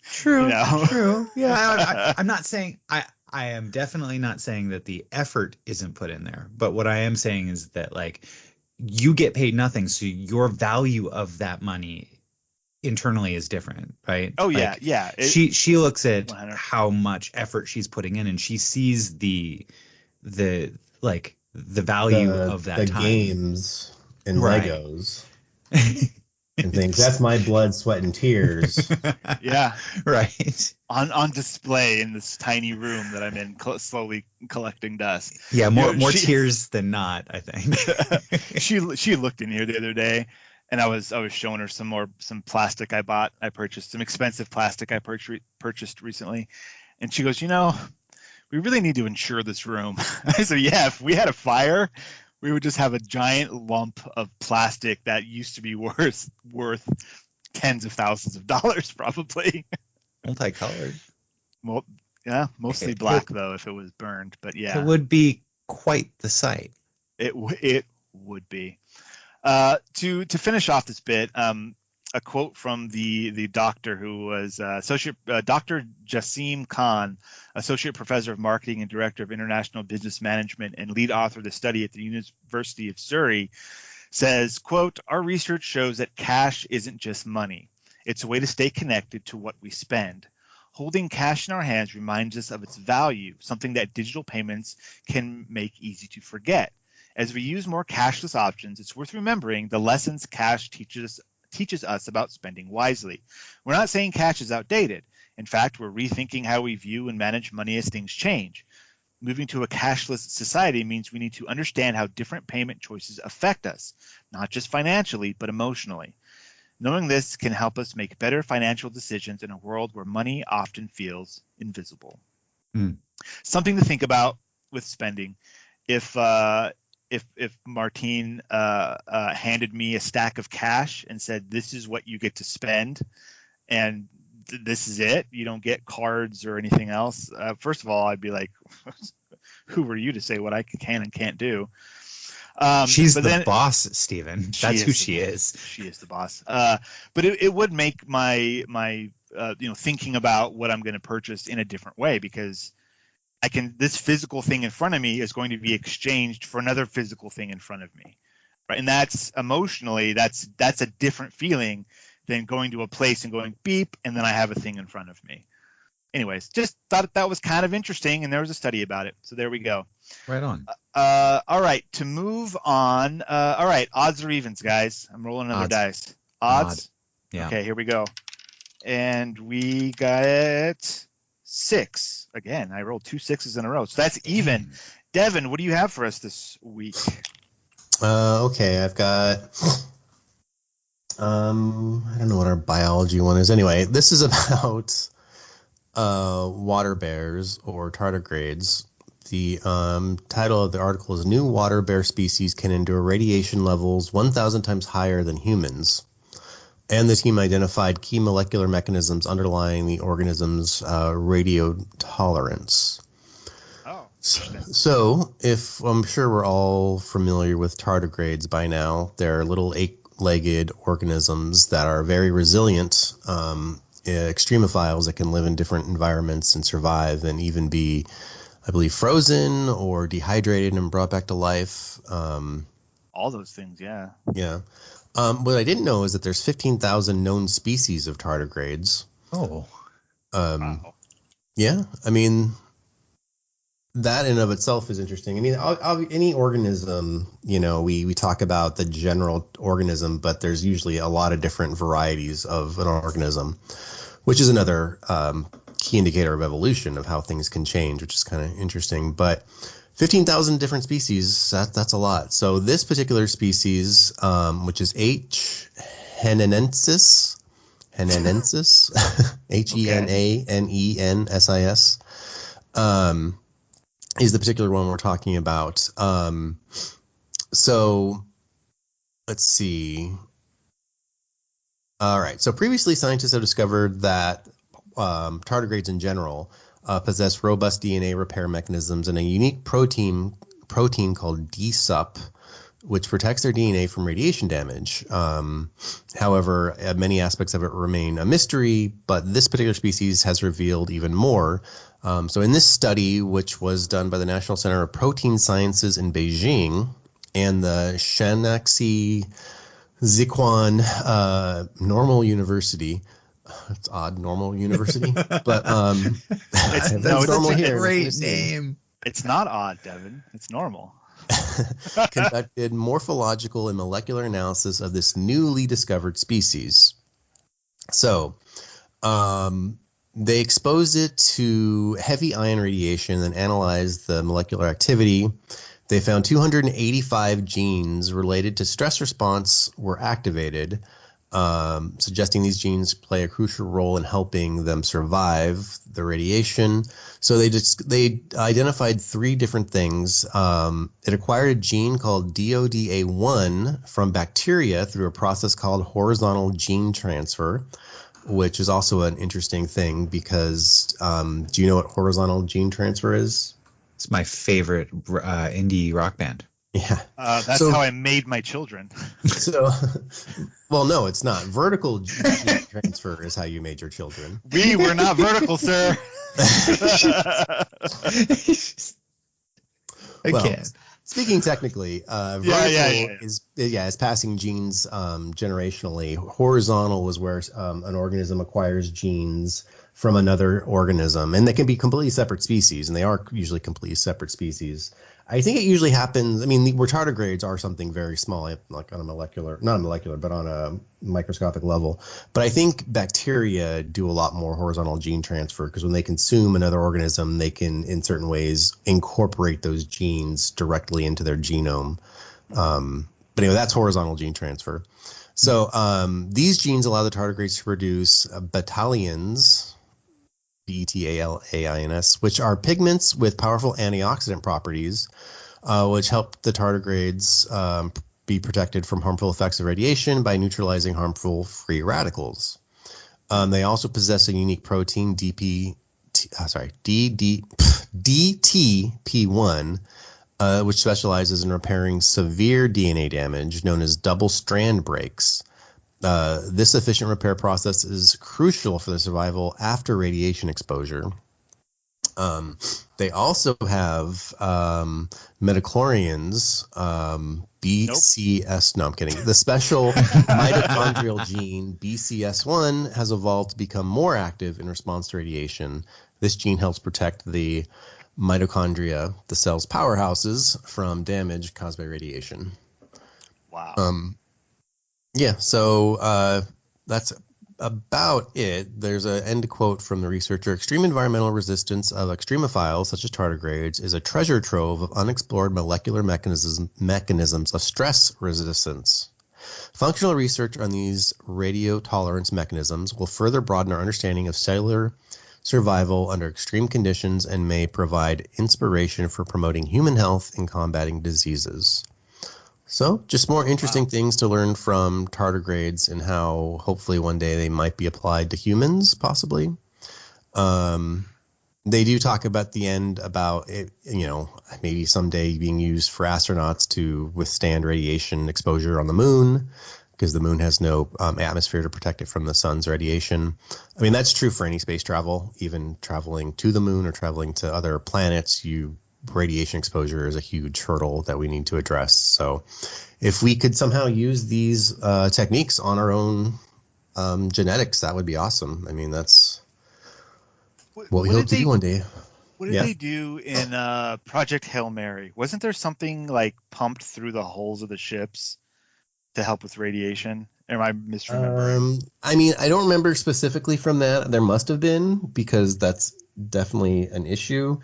true, true. Yeah, I'm not saying I am definitely not saying that the effort isn't put in there, but what I am saying is that like, you get paid nothing, so your value of that money internally is different, right? Oh yeah, like, yeah. She looks at 100%. how much effort she's putting in, and she sees the value of that the time. Games and Right. Legos and things. That's my blood, sweat, and tears. Yeah, right. On display in this tiny room that I'm in, slowly collecting dust. Yeah, more tears than not, I think. She looked in here the other day, and I was showing her some plastic I purchased some expensive plastic I purchased recently, and she goes, we really need to insure this room. I said, yeah, if we had a fire, we would just have a giant lump of plastic that used to be worth tens of thousands of dollars, probably. Multicolored. Well, yeah, mostly black though if it was burned, but yeah, it would be quite the sight. It would be. To finish off this bit, a quote from the doctor who was Dr. Jassim Khan, associate professor of marketing and director of international business management and lead author of the study at the University of Surrey, says, quote, "Our research shows that cash isn't just money. It's a way to stay connected to what we spend. Holding cash in our hands reminds us of its value, something that digital payments can make easy to forget. As we use more cashless options, it's worth remembering the lessons cash teaches us about spending wisely. We're not saying cash is outdated. In fact, we're rethinking how we view and manage money as things change. Moving to a cashless society means we need to understand how different payment choices affect us, not just financially, but emotionally. Knowing this can help us make better financial decisions in a world where money often feels invisible." Something to think about with spending. If Martine handed me a stack of cash and said, "This is what you get to spend, and this is it. You don't get cards or anything else." First of all, I'd be like, "Who are you to say what I can and can't do?" She's the boss, Stephen. That's who she is. She is the boss. But it would make my thinking about what I'm going to purchase in a different way, because this physical thing in front of me is going to be exchanged for another physical thing in front of me, right? And that's emotionally, that's a different feeling than going to a place and going beep, and then I have a thing in front of me. anyways, just thought that was kind of interesting, and there was a study about it. So there we go. Right on. All right, to move on. All right, odds or evens, guys. I'm rolling another dice. Odds. Yeah. Okay, here we go. And we got 6 again. I rolled 2 6s in a row, so that's even. Devin, what do you have for us this week? Okay, I've got. I don't know what our biology one is. Anyway, this is about water bears or tardigrades. The title of the article is "New Water Bear Species Can Endure Radiation Levels 1,000 times higher than humans." And the team identified key molecular mechanisms underlying the organism's radio tolerance. Oh. So, if I'm sure we're all familiar with tardigrades by now, they're little eight-legged organisms that are very resilient, extremophiles that can live in different environments and survive, and even be, I believe, frozen or dehydrated and brought back to life. All those things, yeah. Yeah. What I didn't know is that there's 15,000 known species of tardigrades. Oh. Wow. Yeah. I mean, that in of itself is interesting. I mean, any organism, we talk about the general organism, but there's usually a lot of different varieties of an organism, which is another key indicator of evolution of how things can change, which is kind of interesting. But 15,000 different species, that's a lot. So this particular species, which is H. henenensis, Henenensis, is the particular one we're talking about. So let's see. All right. So previously, scientists have discovered that tardigrades in general possess robust DNA repair mechanisms and a unique protein called DSUP, which protects their DNA from radiation damage. However, many aspects of it remain a mystery, but this particular species has revealed even more. So in this study, which was done by the National Center of Protein Sciences in Beijing and the Shaanxi Zhiquan Normal University, it's odd, Normal University, but it's normal a here. Great name. It's not odd, Devin. It's normal. Conducted morphological and molecular analysis of this newly discovered species. So they exposed it to heavy ion radiation and analyzed the molecular activity. They found 285 genes related to stress response were activated, suggesting these genes play a crucial role in helping them survive the radiation. So they identified 3 different things. It acquired a gene called DODA1 from bacteria through a process called horizontal gene transfer, which is also an interesting thing because do you know what horizontal gene transfer is? It's my favorite indie rock band. Yeah. That's how I made my children. So, well, no, it's not. Vertical gene transfer is how you made your children. We were not vertical, sir. Speaking technically, vertical is passing genes generationally. Horizontal is where an organism acquires genes from another organism, and they can be completely separate species, and they are usually completely separate species. I think it usually happens. I mean, where tardigrades are something very small, like on a molecular, not a molecular, but on a microscopic level. But I think bacteria do a lot more horizontal gene transfer because when they consume another organism, they can, in certain ways, incorporate those genes directly into their genome. But anyway, that's horizontal gene transfer. So these genes allow the tardigrades to produce battalions, BETALAINS, which are pigments with powerful antioxidant properties, which help the tardigrades be protected from harmful effects of radiation by neutralizing harmful free radicals. They also possess a unique protein, DTP1, which specializes in repairing severe DNA damage known as double-strand breaks. This efficient repair process is crucial for the survival after radiation exposure. They also have metachlorians, BCS. No, I'm kidding. The special mitochondrial gene BCS1 has evolved to become more active in response to radiation. This gene helps protect the mitochondria, the cell's powerhouses, from damage caused by radiation. Wow. Yeah, so that's about it. There's an end quote from the researcher. Extreme environmental resistance of extremophiles, such as tardigrades, is a treasure trove of unexplored molecular mechanisms of stress resistance. Functional research on these radiotolerance mechanisms will further broaden our understanding of cellular survival under extreme conditions and may provide inspiration for promoting human health and combating diseases. So just more interesting things to learn from tardigrades and how hopefully one day they might be applied to humans, possibly. They do talk about the end about it, maybe someday being used for astronauts to withstand radiation exposure on the moon, because the moon has no atmosphere to protect it from the sun's radiation. I mean, that's true for any space travel, even traveling to the moon or traveling to other planets. Radiation exposure is a huge hurdle that we need to address. So if we could somehow use these techniques on our own genetics, that would be awesome. I mean, that's what we hope to do one day. What did they do in Project Hail Mary? Wasn't there something like pumped through the holes of the ships to help with radiation? Am I misremembering? I mean, I don't remember specifically from that. There must have been, because that's definitely an issue.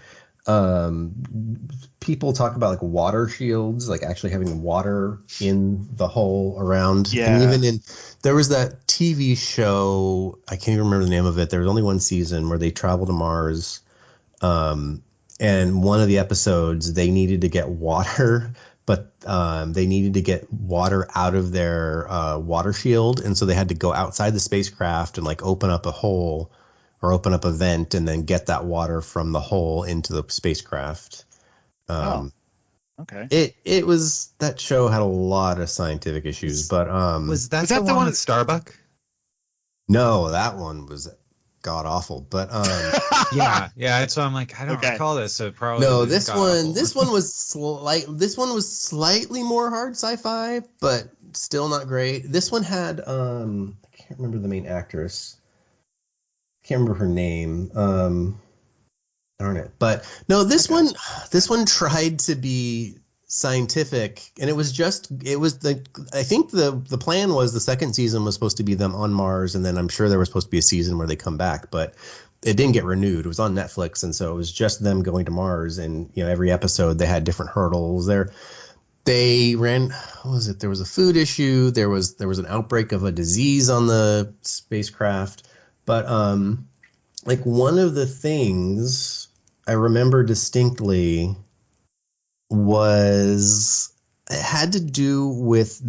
People talk about like water shields, like actually having water in the hole around. Yeah. And even there was that TV show, I can't even remember the name of it. There was only one season where they traveled to Mars. And one of the episodes, they needed to get water, but they needed to get water out of their water shield. And so they had to go outside the spacecraft and like open up a hole or open up a vent and then get that water from the hole into the spacecraft. Okay. It was, that show had a lot of scientific issues, but was that the one with Starbuck? No, that one was god awful. But yeah. So I'm like, I don't recall this. So probably no. This one was slightly more hard sci-fi, but still not great. This one had I can't remember the main actress. Can't remember her name. Darn it. But no, this one tried to be scientific, and I think the plan was the second season was supposed to be them on Mars, and then I'm sure there was supposed to be a season where they come back, but it didn't get renewed. It was on Netflix, and so it was just them going to Mars, and every episode they had different hurdles. They ran, what was it? There was a food issue. There was an outbreak of a disease on the spacecraft. But like one of the things I remember distinctly was it had to do with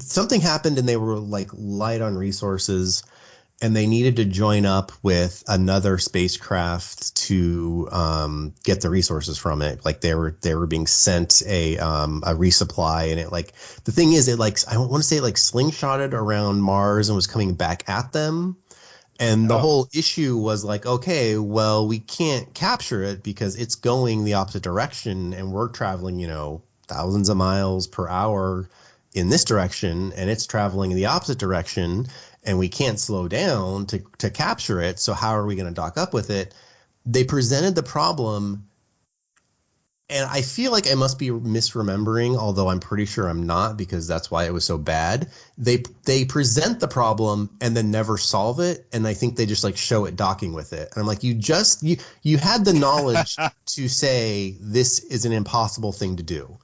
something happened and they were like light on resources, and they needed to join up with another spacecraft to get the resources from it. Like they were being sent a resupply, and it like the thing is it like I want to say it like slingshotted around Mars and was coming back at them. And the whole issue was like, okay, well, we can't capture it because it's going the opposite direction, and we're traveling, thousands of miles per hour in this direction, and it's traveling in the opposite direction, and we can't slow down to capture it. So how are we going to dock up with it? They presented the problem, and I feel like I must be misremembering, although I'm pretty sure I'm not, because that's why it was so bad. They present the problem and then never solve it, and I think they just like show it docking with it. And I'm like, you had the knowledge to say this is an impossible thing to do.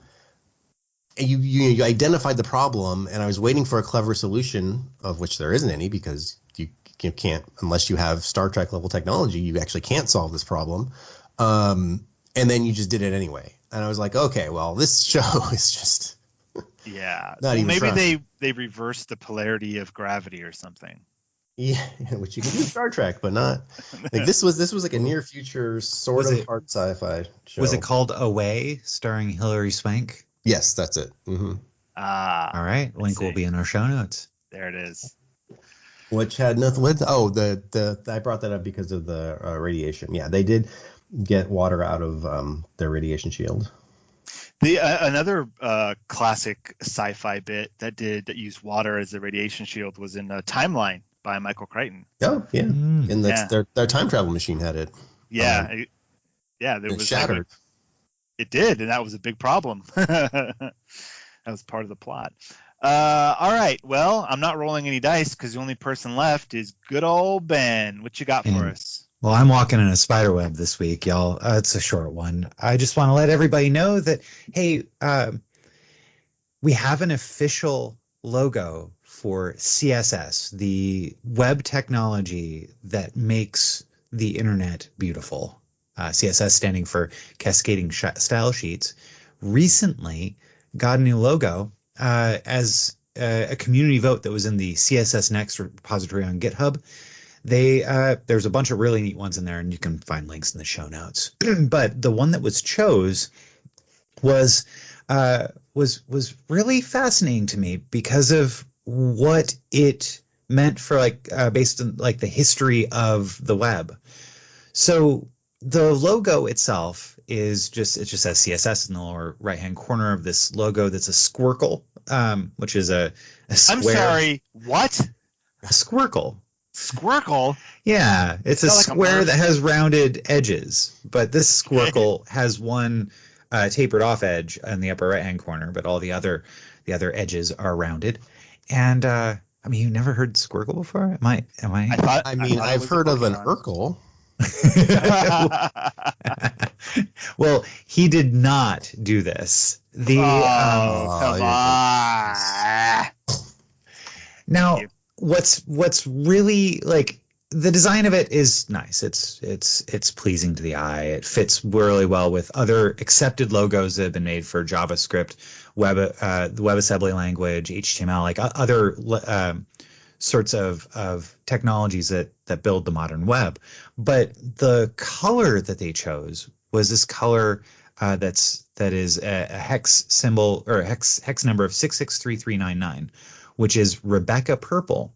And you identified the problem, and I was waiting for a clever solution, of which there isn't any, because you can't, unless you have Star Trek level technology, you actually can't solve this problem. And then you just did it anyway. And I was like, okay, well, this show is just not even maybe they reversed the polarity of gravity or something. Yeah, which you can do in Star Trek, but not like this was like a near future sort of hard sci-fi show. Was it called Away, starring Hilary Swank? Yes, that's it. Mm-hmm. All right, link will be in our show notes. There it is. Which had nothing with I brought that up because of the radiation. Yeah, they did get water out of their radiation shield. The another classic sci-fi bit that used water as a radiation shield was in Timeline by Michael Crichton. Oh yeah, and that's their time travel machine had it. Yeah, there it was shattered. It did, and that was a big problem. That was part of the plot. All right. Well, I'm not rolling any dice because the only person left is good old Ben. What you got for us? Well, I'm walking in a spider web this week, y'all. It's a short one. I just want to let everybody know that, hey, we have an official logo for CSS, the web technology that makes the internet beautiful. CSS standing for Cascading Style Sheets. Recently got a new logo. As a community vote that was in the CSS Next repository on GitHub. There's a bunch of really neat ones in there, and you can find links in the show notes. But the one that was chose was really fascinating to me because of what it meant for based on the history of the web. So the logo itself it just says CSS in the lower right hand corner of this logo. That's a squircle, which is a square. I'm sorry, what? A squircle. Squircle? Yeah, it's a square that has rounded edges, but this squircle has one tapered off edge in the upper right hand corner, but all the other edges are rounded. And you've never heard squircle before? I've heard of an Urkel. Well, he did not do this. Come on. Now, what's really the design of it is nice. It's pleasing to the eye. It fits really well with other accepted logos that have been made for JavaScript, the WebAssembly language, HTML, other sorts of technologies that build the modern web. But the color that they chose was this color that is a hex symbol or a hex number of 663399, which is Rebecca purple,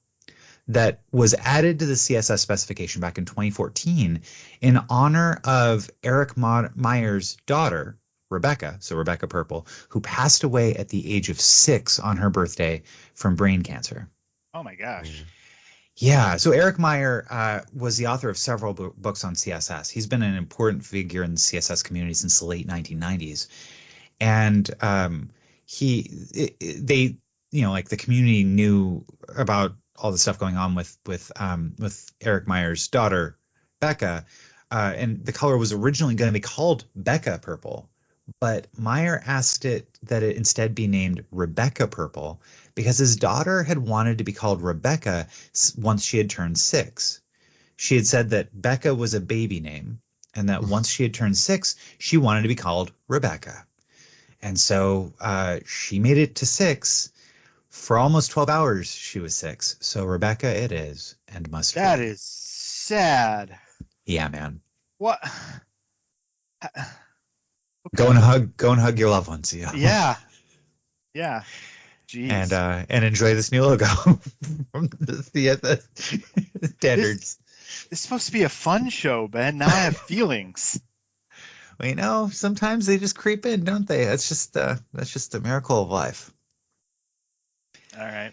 that was added to the CSS specification back in 2014 in honor of Eric Meyer's daughter, Rebecca, so Rebecca Purple, who passed away at the age of 6 on her birthday from brain cancer. Oh my gosh. Yeah, so Eric Meyer was the author of several books on CSS. He's been an important figure in the CSS community since the late 1990s. And the community knew about all the stuff going on with Eric Meyer's daughter, Becca, and the color was originally going to be called Becca Purple, but Meyer asked that it instead be named Rebecca Purple because his daughter had wanted to be called Rebecca once she had turned 6. She had said that Becca was a baby name and that once she had turned 6, she wanted to be called Rebecca. And so she made it to 6. For almost 12 hours, she was 6. So Rebecca it is and must be. That is sad. Yeah, man. What? Okay. Go and hug your loved ones. Yeah. Yeah. Jeez. And enjoy this new logo from the CSS standards. This is supposed to be a fun show, Ben. Now I have feelings. Well, sometimes they just creep in, don't they? That's just the miracle of life. All right.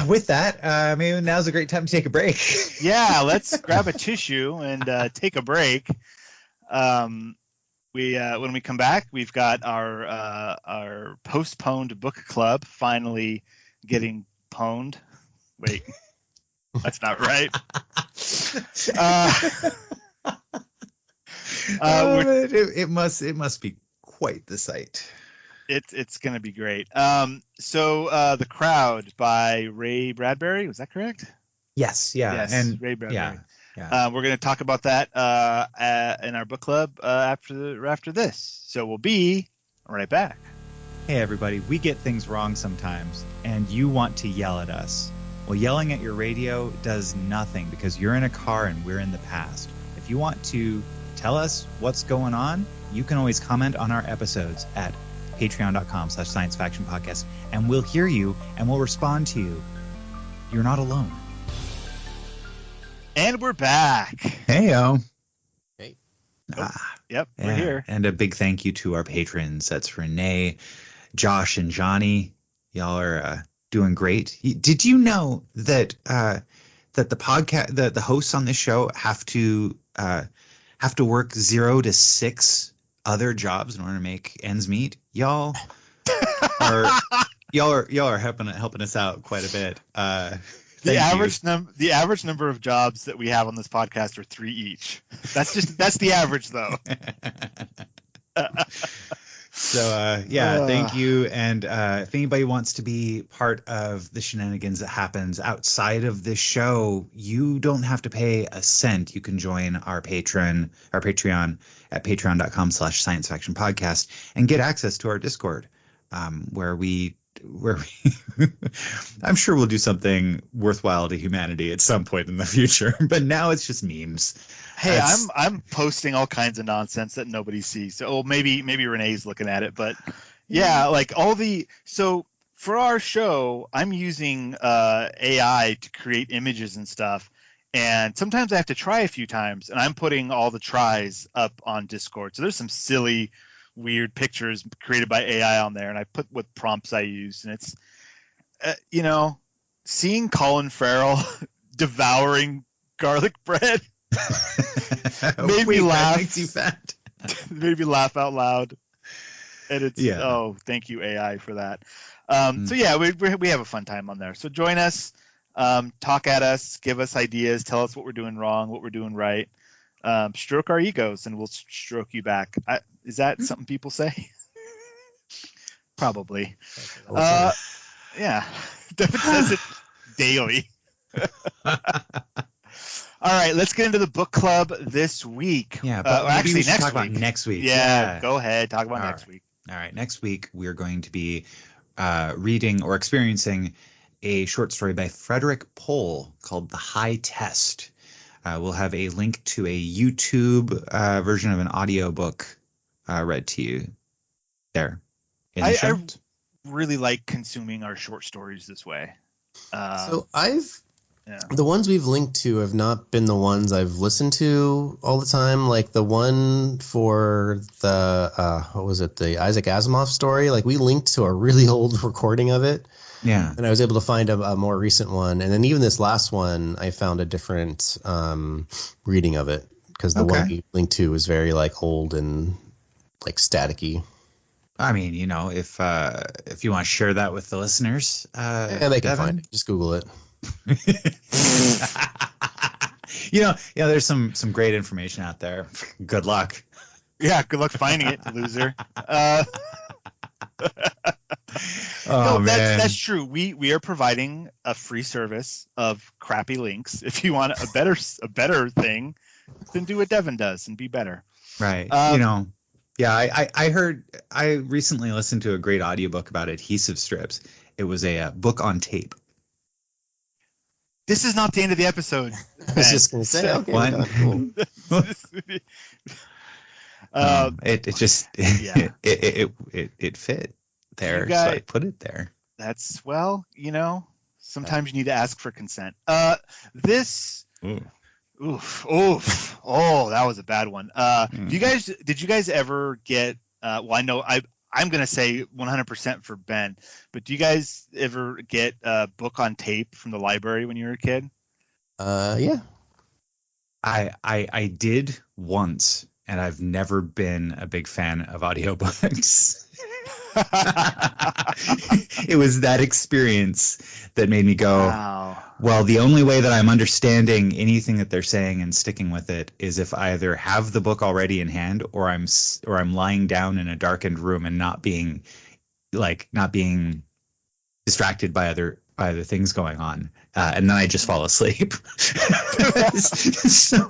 With that, maybe now's a great time to take a break. Yeah, let's grab a tissue and take a break. When we come back, we've got our postponed book club finally getting pwned. Wait, that's not right. It must be quite the sight. It's going to be great. So The Crowd by Ray Bradbury, was that correct? Yes, yeah. Yes, and Ray Bradbury. Yeah. We're going to talk about that in our book club after this. So we'll be right back. Hey, everybody. We get things wrong sometimes, and you want to yell at us. Well, yelling at your radio does nothing because you're in a car and we're in the past. If you want to tell us what's going on, you can always comment on our episodes at patreon.com/sciencefactionpodcast, and we'll hear you and we'll respond to you. You're not alone. And we're back. Hey-o. Hey. Yep, we're here. And a big thank you to our patrons. That's Renee, Josh, and Johnny. Y'all are doing great. Did you know that that the podcast, the hosts on this show have to work 0 to 6 other jobs in order to make ends meet? Y'all are helping us out quite a bit. The average number of jobs that we have on this podcast are 3 each. That's the average though. So thank you. And if anybody wants to be part of the shenanigans that happens outside of this show, you don't have to pay a cent. You can join our Patreon at patreon.com/sciencefactionpodcast and get access to our Discord, where we I'm sure we'll do something worthwhile to humanity at some point in the future, but now it's just memes. Hey, I'm posting all kinds of nonsense that nobody sees. So maybe Renee's looking at it, but yeah, like so for our show, I'm using AI to create images and stuff. And sometimes I have to try a few times, and I'm putting all the tries up on Discord. So there's some silly, weird pictures created by AI on there, and I put what prompts I use, and it's seeing Colin Farrell devouring garlic bread made me laugh. Makes you fat. Made me laugh out loud, and it's thank you AI for that. So yeah, we have a fun time on there. So join us, talk at us, give us ideas, tell us what we're doing wrong, what we're doing right. Stroke our egos and we'll stroke you back. Is that something people say? Probably. Yeah. Devin says it daily. All right, let's get into the book club this week. Yeah, but actually next week. About next week. Yeah, go ahead. Talk about next week. All right, next week we're going to be reading or experiencing a short story by Frederick Pohl called The High Test. We'll have a link to a YouTube version of an audiobook read to you there. I really like consuming our short stories this way. The ones we've linked to have not been the ones I've listened to all the time. Like the one for the the Isaac Asimov story. Like we linked to a really old recording of it. Yeah. And I was able to find a more recent one. And then even this last one, I found a different reading of it because the one we linked to was very like old and like staticky. I mean, if you want to share that with the listeners, they can find it. Just Google it. There's some great information out there. Good luck. Yeah, good luck finding it, loser. Man. That's true. We are providing a free service of crappy links. If you want a better thing, then do what Devin does and be better. Right. I recently listened to a great audiobook about adhesive strips. It was a book on tape. This is not the end of the episode. I was just going to say, okay, cool. It fit there, so I put it there. That's sometimes you need to ask for consent. That was a bad one. Did you guys ever get? I know I'm gonna say 100% for Ben, but do you guys ever get a book on tape from the library when you were a kid? Yeah. I did once, and I've never been a big fan of audiobooks. It was that experience that made me go, wow. Well, the only way that I'm understanding anything that they're saying and sticking with it is if I either have the book already in hand or I'm lying down in a darkened room and not being distracted by other things going on, and then I just fall asleep. So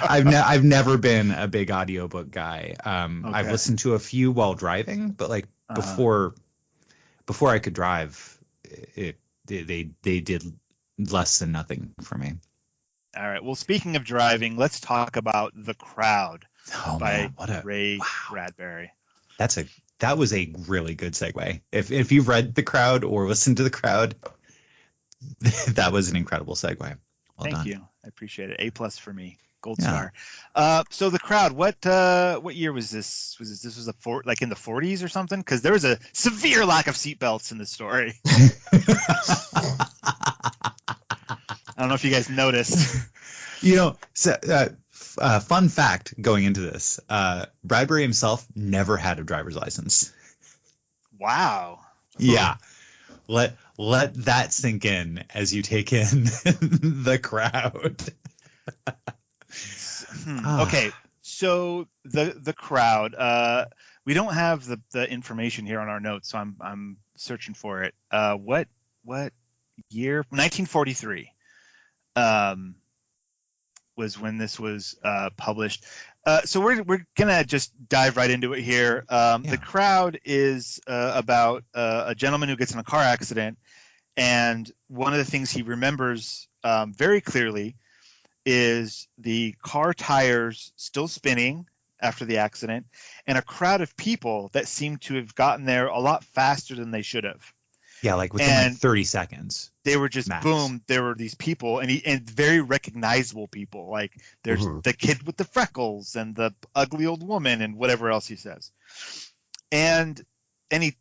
I've never been a big audiobook guy. I've listened to a few while driving, but before I could drive, they did less than nothing for me. All right. Well, speaking of driving, let's talk about The Crowd by Ray Bradbury. That was a really good segue. If you've read The Crowd or listened to The Crowd, that was an incredible segue. Well Thank done. you. I appreciate it. A+ for me. Gold Yeah. star. So The Crowd, what year was this? This was like in the 40s or something? Because there was a severe lack of seatbelts in this story. I don't know if you guys noticed. Fun fact going into this, Bradbury himself never had a driver's license. Wow. Yeah. Let that sink in as you take in The Crowd. Okay, so the Crowd. We don't have the information here on our notes, so I'm searching for it. What year? 1943. Was when this was published. So we're gonna just dive right into it here. The Crowd is about a gentleman who gets in a car accident, and one of the things he remembers very clearly is the car tires still spinning after the accident, and a crowd of people that seem to have gotten there a lot faster than they should have. Yeah, like within 30 seconds. They were just, boom, there were these people, and very recognizable people. Like there's the kid with the freckles and the ugly old woman and whatever else he says. And he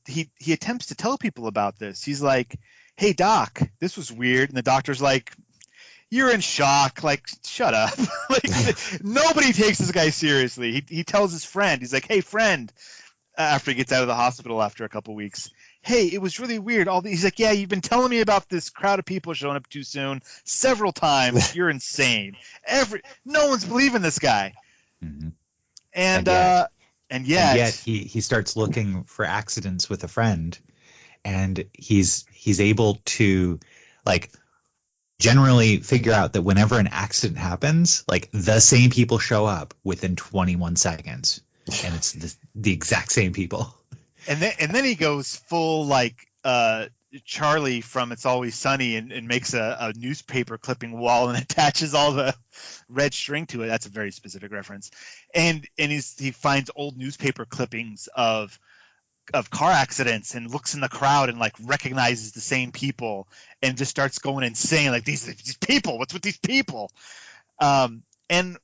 attempts to tell people about this. He's like, hey, doc, this was weird. And the doctor's like, you're in shock. Like, shut up. Like, nobody takes this guy seriously. He tells his friend, he's like, hey, friend, after he gets out of the hospital after a couple weeks, hey, it was really weird. He's like, yeah, you've been telling me about this crowd of people showing up too soon several times. You're insane. No one's believing this guy. Mm-hmm. And yet he starts looking for accidents with a friend, and he's able to like generally figure out that whenever an accident happens, like the same people show up within 21 seconds, and it's the exact same people. And then he goes full like Charlie from It's Always Sunny and makes a newspaper clipping wall and attaches all the red string to it. That's a very specific reference. And he finds old newspaper clippings of car accidents and looks in the crowd and like recognizes the same people and just starts going insane. Like these people, what's with these people? And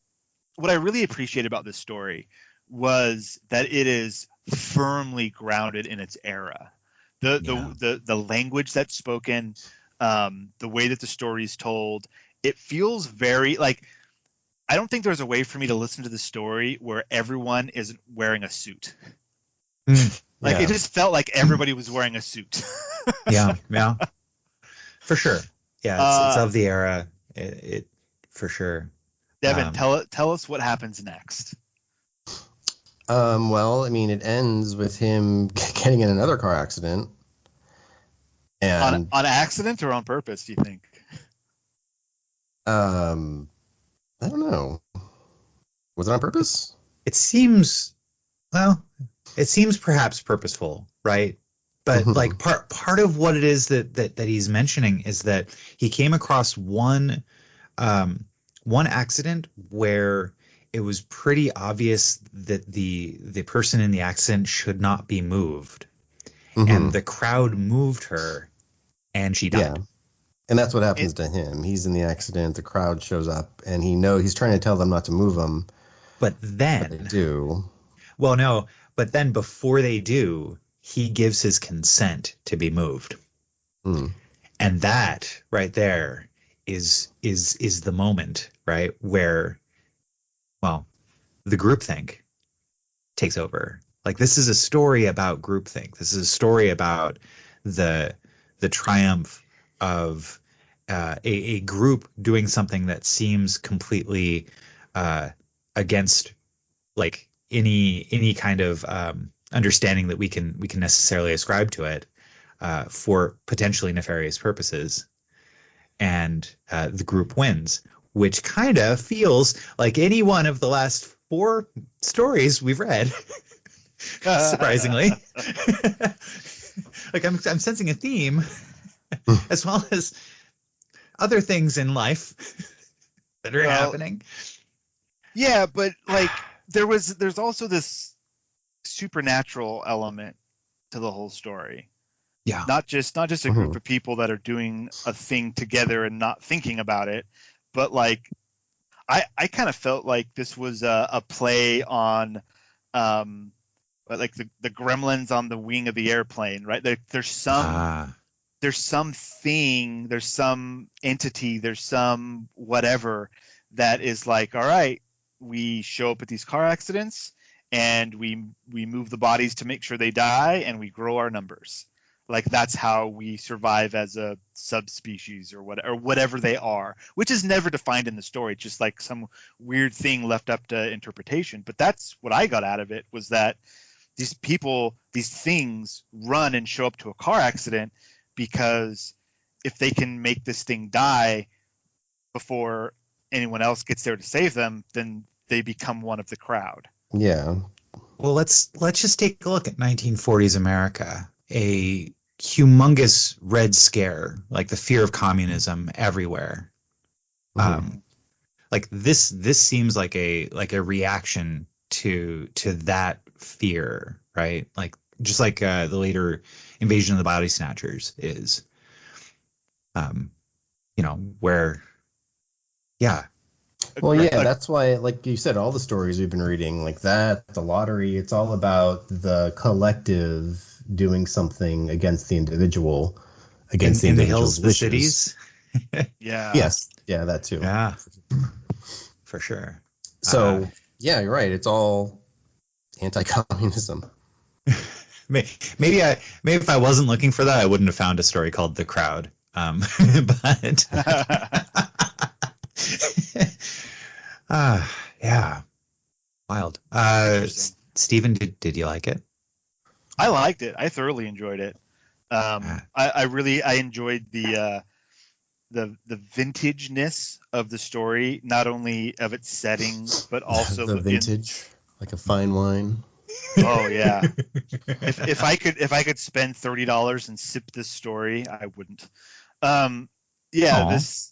what I really appreciate about this story was that it is firmly grounded in its era. The language that's spoken, the way that the story is told, it feels very like, I don't think there's a way for me to listen to the story where everyone isn't wearing a suit. It just felt like everybody was wearing a suit. yeah, for sure. Yeah, it's of the era. It for sure. Devin, tell us what happens next. Well, I mean, it ends with him getting in another car accident. And on accident or on purpose, do you think? I don't know. Was it on purpose? It seems perhaps purposeful, right? But like part of what it is that he's mentioning is that he came across one accident where it was pretty obvious that the person in the accident should not be moved, and the crowd moved her, and she died. Yeah. And that's what happens to him. He's in the accident. The crowd shows up, and he's trying to tell them not to move him. But then they do. Well, no. But then before they do, he gives his consent to be moved, and that right there is the moment, right, where, well, the groupthink takes over. Like, this is a story about groupthink. This is a story about the triumph of a group doing something that seems completely against like any kind of understanding that we can necessarily ascribe to it for potentially nefarious purposes, and the group wins, which kind of feels like any one of the last 4 stories we've read. Surprisingly. Like I'm sensing a theme, as well as other things in life that are happening. Yeah, but like there's also this supernatural element to the whole story. Yeah. Not just a group of people that are doing a thing together and not thinking about it, but like I kind of felt like this was a play on like the gremlins on the wing of the airplane, right? There's some thing, there's some entity, there's some whatever that is like, all right, we show up at these car accidents and we move the bodies to make sure they die, and we grow our numbers. Like that's how we survive as a subspecies or whatever they are, which is never defined in the story. It's just like some weird thing left up to interpretation. But that's what I got out of it, was that these people, these things run and show up to a car accident because if they can make this thing die before anyone else gets there to save them, then they become one of the crowd. Yeah. Well, let's just take a look at 1940s America. A humongous Red Scare, like the fear of communism everywhere. Like this seems like a reaction to that fear, right? Like just like the later Invasion of the Body Snatchers is, where, yeah. Well, yeah, that's why, like you said, all the stories we've been reading, like that, the lottery, it's all about the collective doing something against the individual, against in the the hills, the wishes. cities. Yeah. Yes. Yeah, that too. Yeah, for sure. So, yeah, you're right. It's all anti-communism. Maybe if I wasn't looking for that, I wouldn't have found a story called The Crowd. But yeah, wild. Stephen, did you like it? I liked it. I thoroughly enjoyed it. I enjoyed the vintageness of the story, not only of its setting, but also the vintage, like a fine wine. Oh yeah. If I could spend $30 and sip this story, I wouldn't. Yeah, Aww.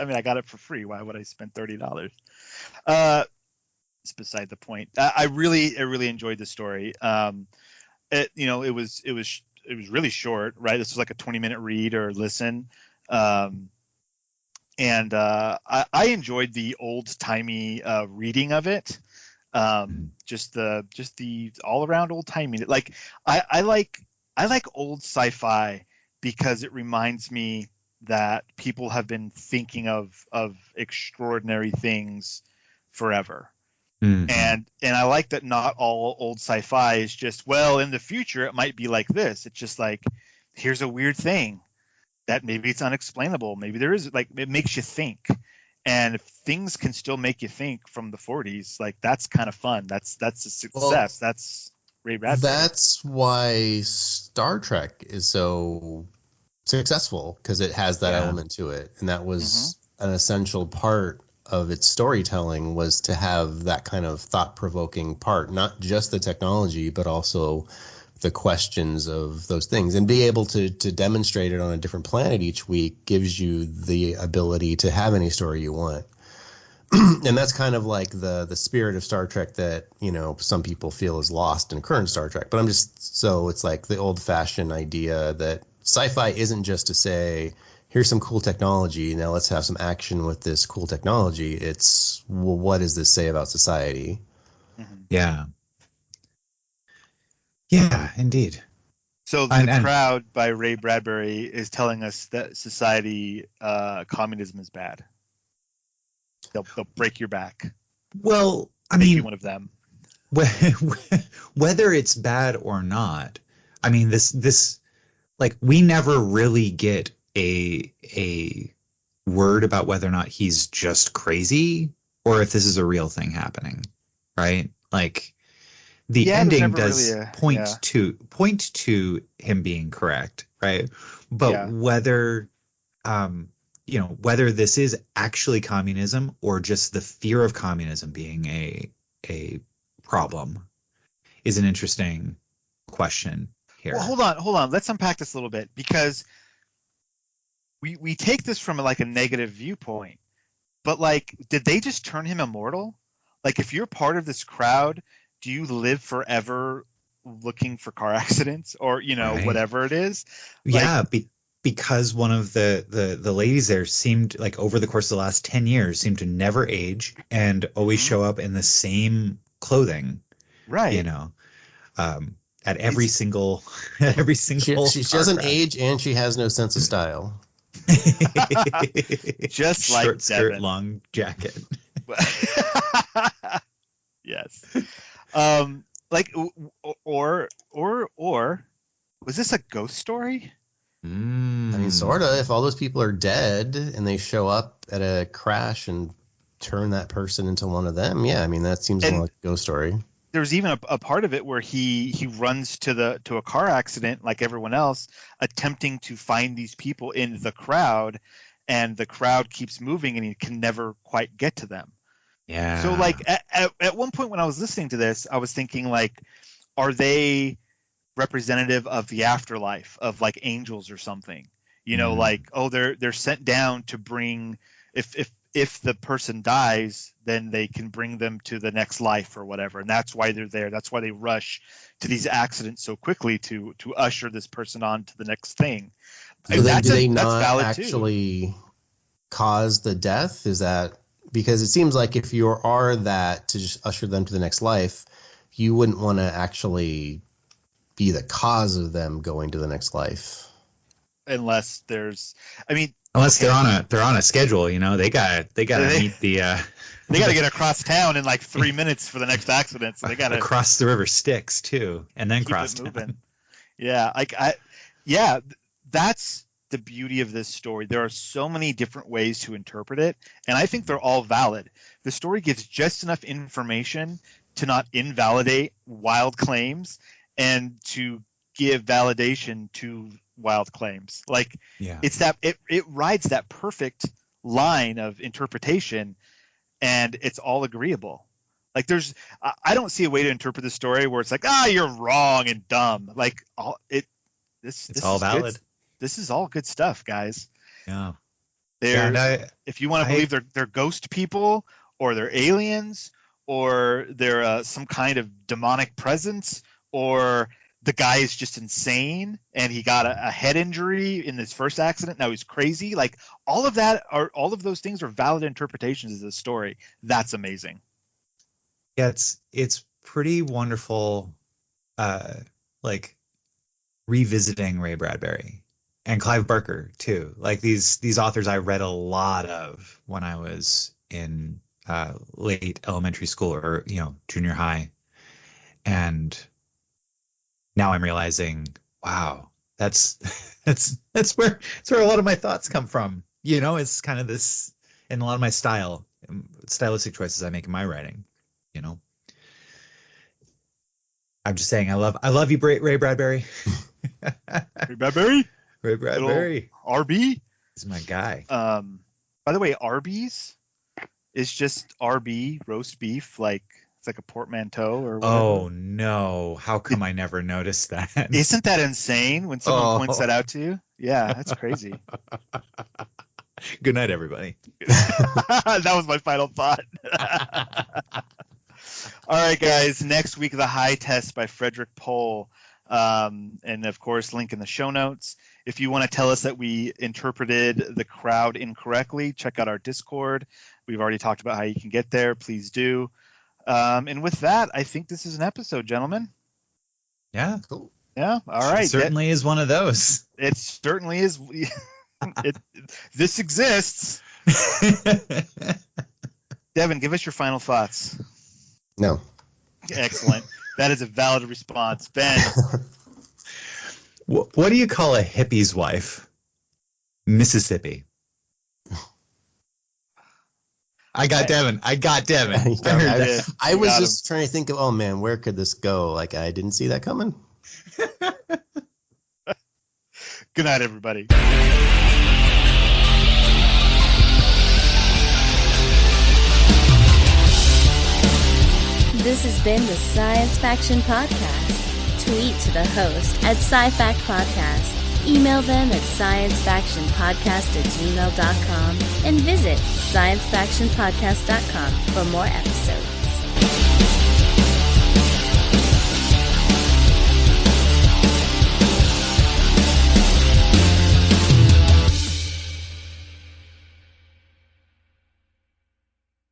I mean, I got it for free. Why would I spend $30? It's beside the point. I really enjoyed the story. It was really short, right? This was like a 20-minute read or listen. And I enjoyed the old-timey reading of it. Just the all around old timey. Like I like old sci-fi because it reminds me that people have been thinking of extraordinary things forever. Mm-hmm. And I like that not all old sci-fi is just, well, in the future it might be like this. It's just like, here's a weird thing that maybe it's unexplainable. Maybe there is, like, it makes you think. And if things can still make you think from the 40s, like that's kind of fun. That's a success. Well, that's Ray Bradbury. That's why Star Trek is so successful, because it has that element to it. And that was an essential part of its storytelling, was to have that kind of thought-provoking part, not just the technology, but also the questions of those things, and be able to demonstrate it on a different planet each week gives you the ability to have any story you want. And that's kind of like the spirit of Star Trek that, some people feel is lost in current Star Trek. But it's like the old fashioned idea that sci-fi isn't just to say, here's some cool technology, now let's have some action with this cool technology. It's, well, what does this say about society? Yeah. Yeah, indeed. So The Crowd by Ray Bradbury is telling us that society, communism is bad. They'll break your back. Well, I Make mean, you one of them. Whether it's bad or not, I mean, this like, we never really get a word about whether or not he's just crazy or if this is a real thing happening, right? Like, the ending does really point to him being correct, right? But whether whether this is actually communism or just the fear of communism being a problem is an interesting question here. Well, hold on. Let's unpack this a little bit, because we take this from like a negative viewpoint, but like, did they just turn him immortal? Like, if you're part of this crowd, do you live forever looking for car accidents or, right. whatever it is? Yeah, because one of the ladies there seemed like over the course of the last 10 years seemed to never age and always show up in the same clothing. Right. You know, at every single She doesn't age, and she has no sense of style. Just like short skirt, Devin. long jacket. Yes. Like, or was this a ghost story? I mean, sort of. If all those people are dead and they show up at a crash and turn that person into one of them, yeah, I mean, that seems more like a ghost story. There's even a part of it where he runs to a car accident like everyone else, attempting to find these people in the crowd, and the crowd keeps moving and he can never quite get to them. Yeah. So like at one point when I was listening to this, I was thinking like, are they representative of the afterlife, of like angels or something? You know, like, oh, they're sent down to bring, if the person dies, then they can bring them to the next life or whatever, and that's why they're there. That's why they rush to these accidents so quickly to usher this person on to the next thing. So do they not actually cause the death? Is that because it seems like if you are that to just usher them to the next life, you wouldn't want to actually be the cause of them going to the next life, unless there's, I mean, unless they're on a schedule, you know, they gotta meet the they gotta get across town in like 3 minutes for the next accident, so they gotta cross the river Styx too, and then keep cross it town. moving. Yeah, that's the beauty of this story. There are so many different ways to interpret it, and I think they're all valid. The story gives just enough information to not invalidate wild claims and to give validation to wild claims. Like, it's that it rides that perfect line of interpretation, and it's all agreeable. Like, I don't see a way to interpret the story where it's like, you're wrong and dumb. Like, it's all valid. Good. This is all good stuff, guys. Yeah. If you want to believe they're ghost people, or they're aliens, or they're some kind of demonic presence, or the guy is just insane and he got a head injury in this first accident, now he's crazy. Like, all of those things are valid interpretations of this story. That's amazing. Yeah, it's pretty wonderful, like revisiting Ray Bradbury and Clive Barker too. Like these authors I read a lot of when I was in late elementary school or junior high, and now I'm realizing, wow, that's where a lot of my thoughts come from. You know, it's kind of this, and a lot of my stylistic choices I make in my writing. You know, I'm just saying, I love you, Ray Bradbury. Ray Bradbury. Ray Bradbury. RB is my guy. By the way, Arby's is just RB roast beef, like it's like a portmanteau or whatever. Oh no! How come I never noticed that? Isn't that insane when someone points that out to you? Yeah, that's crazy. Good night, everybody. That was my final thought. All right, guys. Next week, The High Test by Frederick Pohl. And of course, link in the show notes. If you want to tell us that we interpreted the crowd incorrectly, check out our Discord. We've already talked about how you can get there. Please do. And with that, I think this is an episode, gentlemen. Yeah. Cool. Yeah. All right. It certainly is one of those. It certainly is. This exists. Devin, give us your final thoughts. No. Excellent. That is a valid response. Ben. What do you call a hippie's wife? Mississippi. I got Devin. I was just trying to think of, oh man, where could this go? Like, I didn't see that coming. Good night, everybody. This has been the Science Faction Podcast. Tweet to the host at SciFact Podcast. Email them at sciencefactionpodcast@gmail.com and visit sciencefactionpodcast.com for more episodes.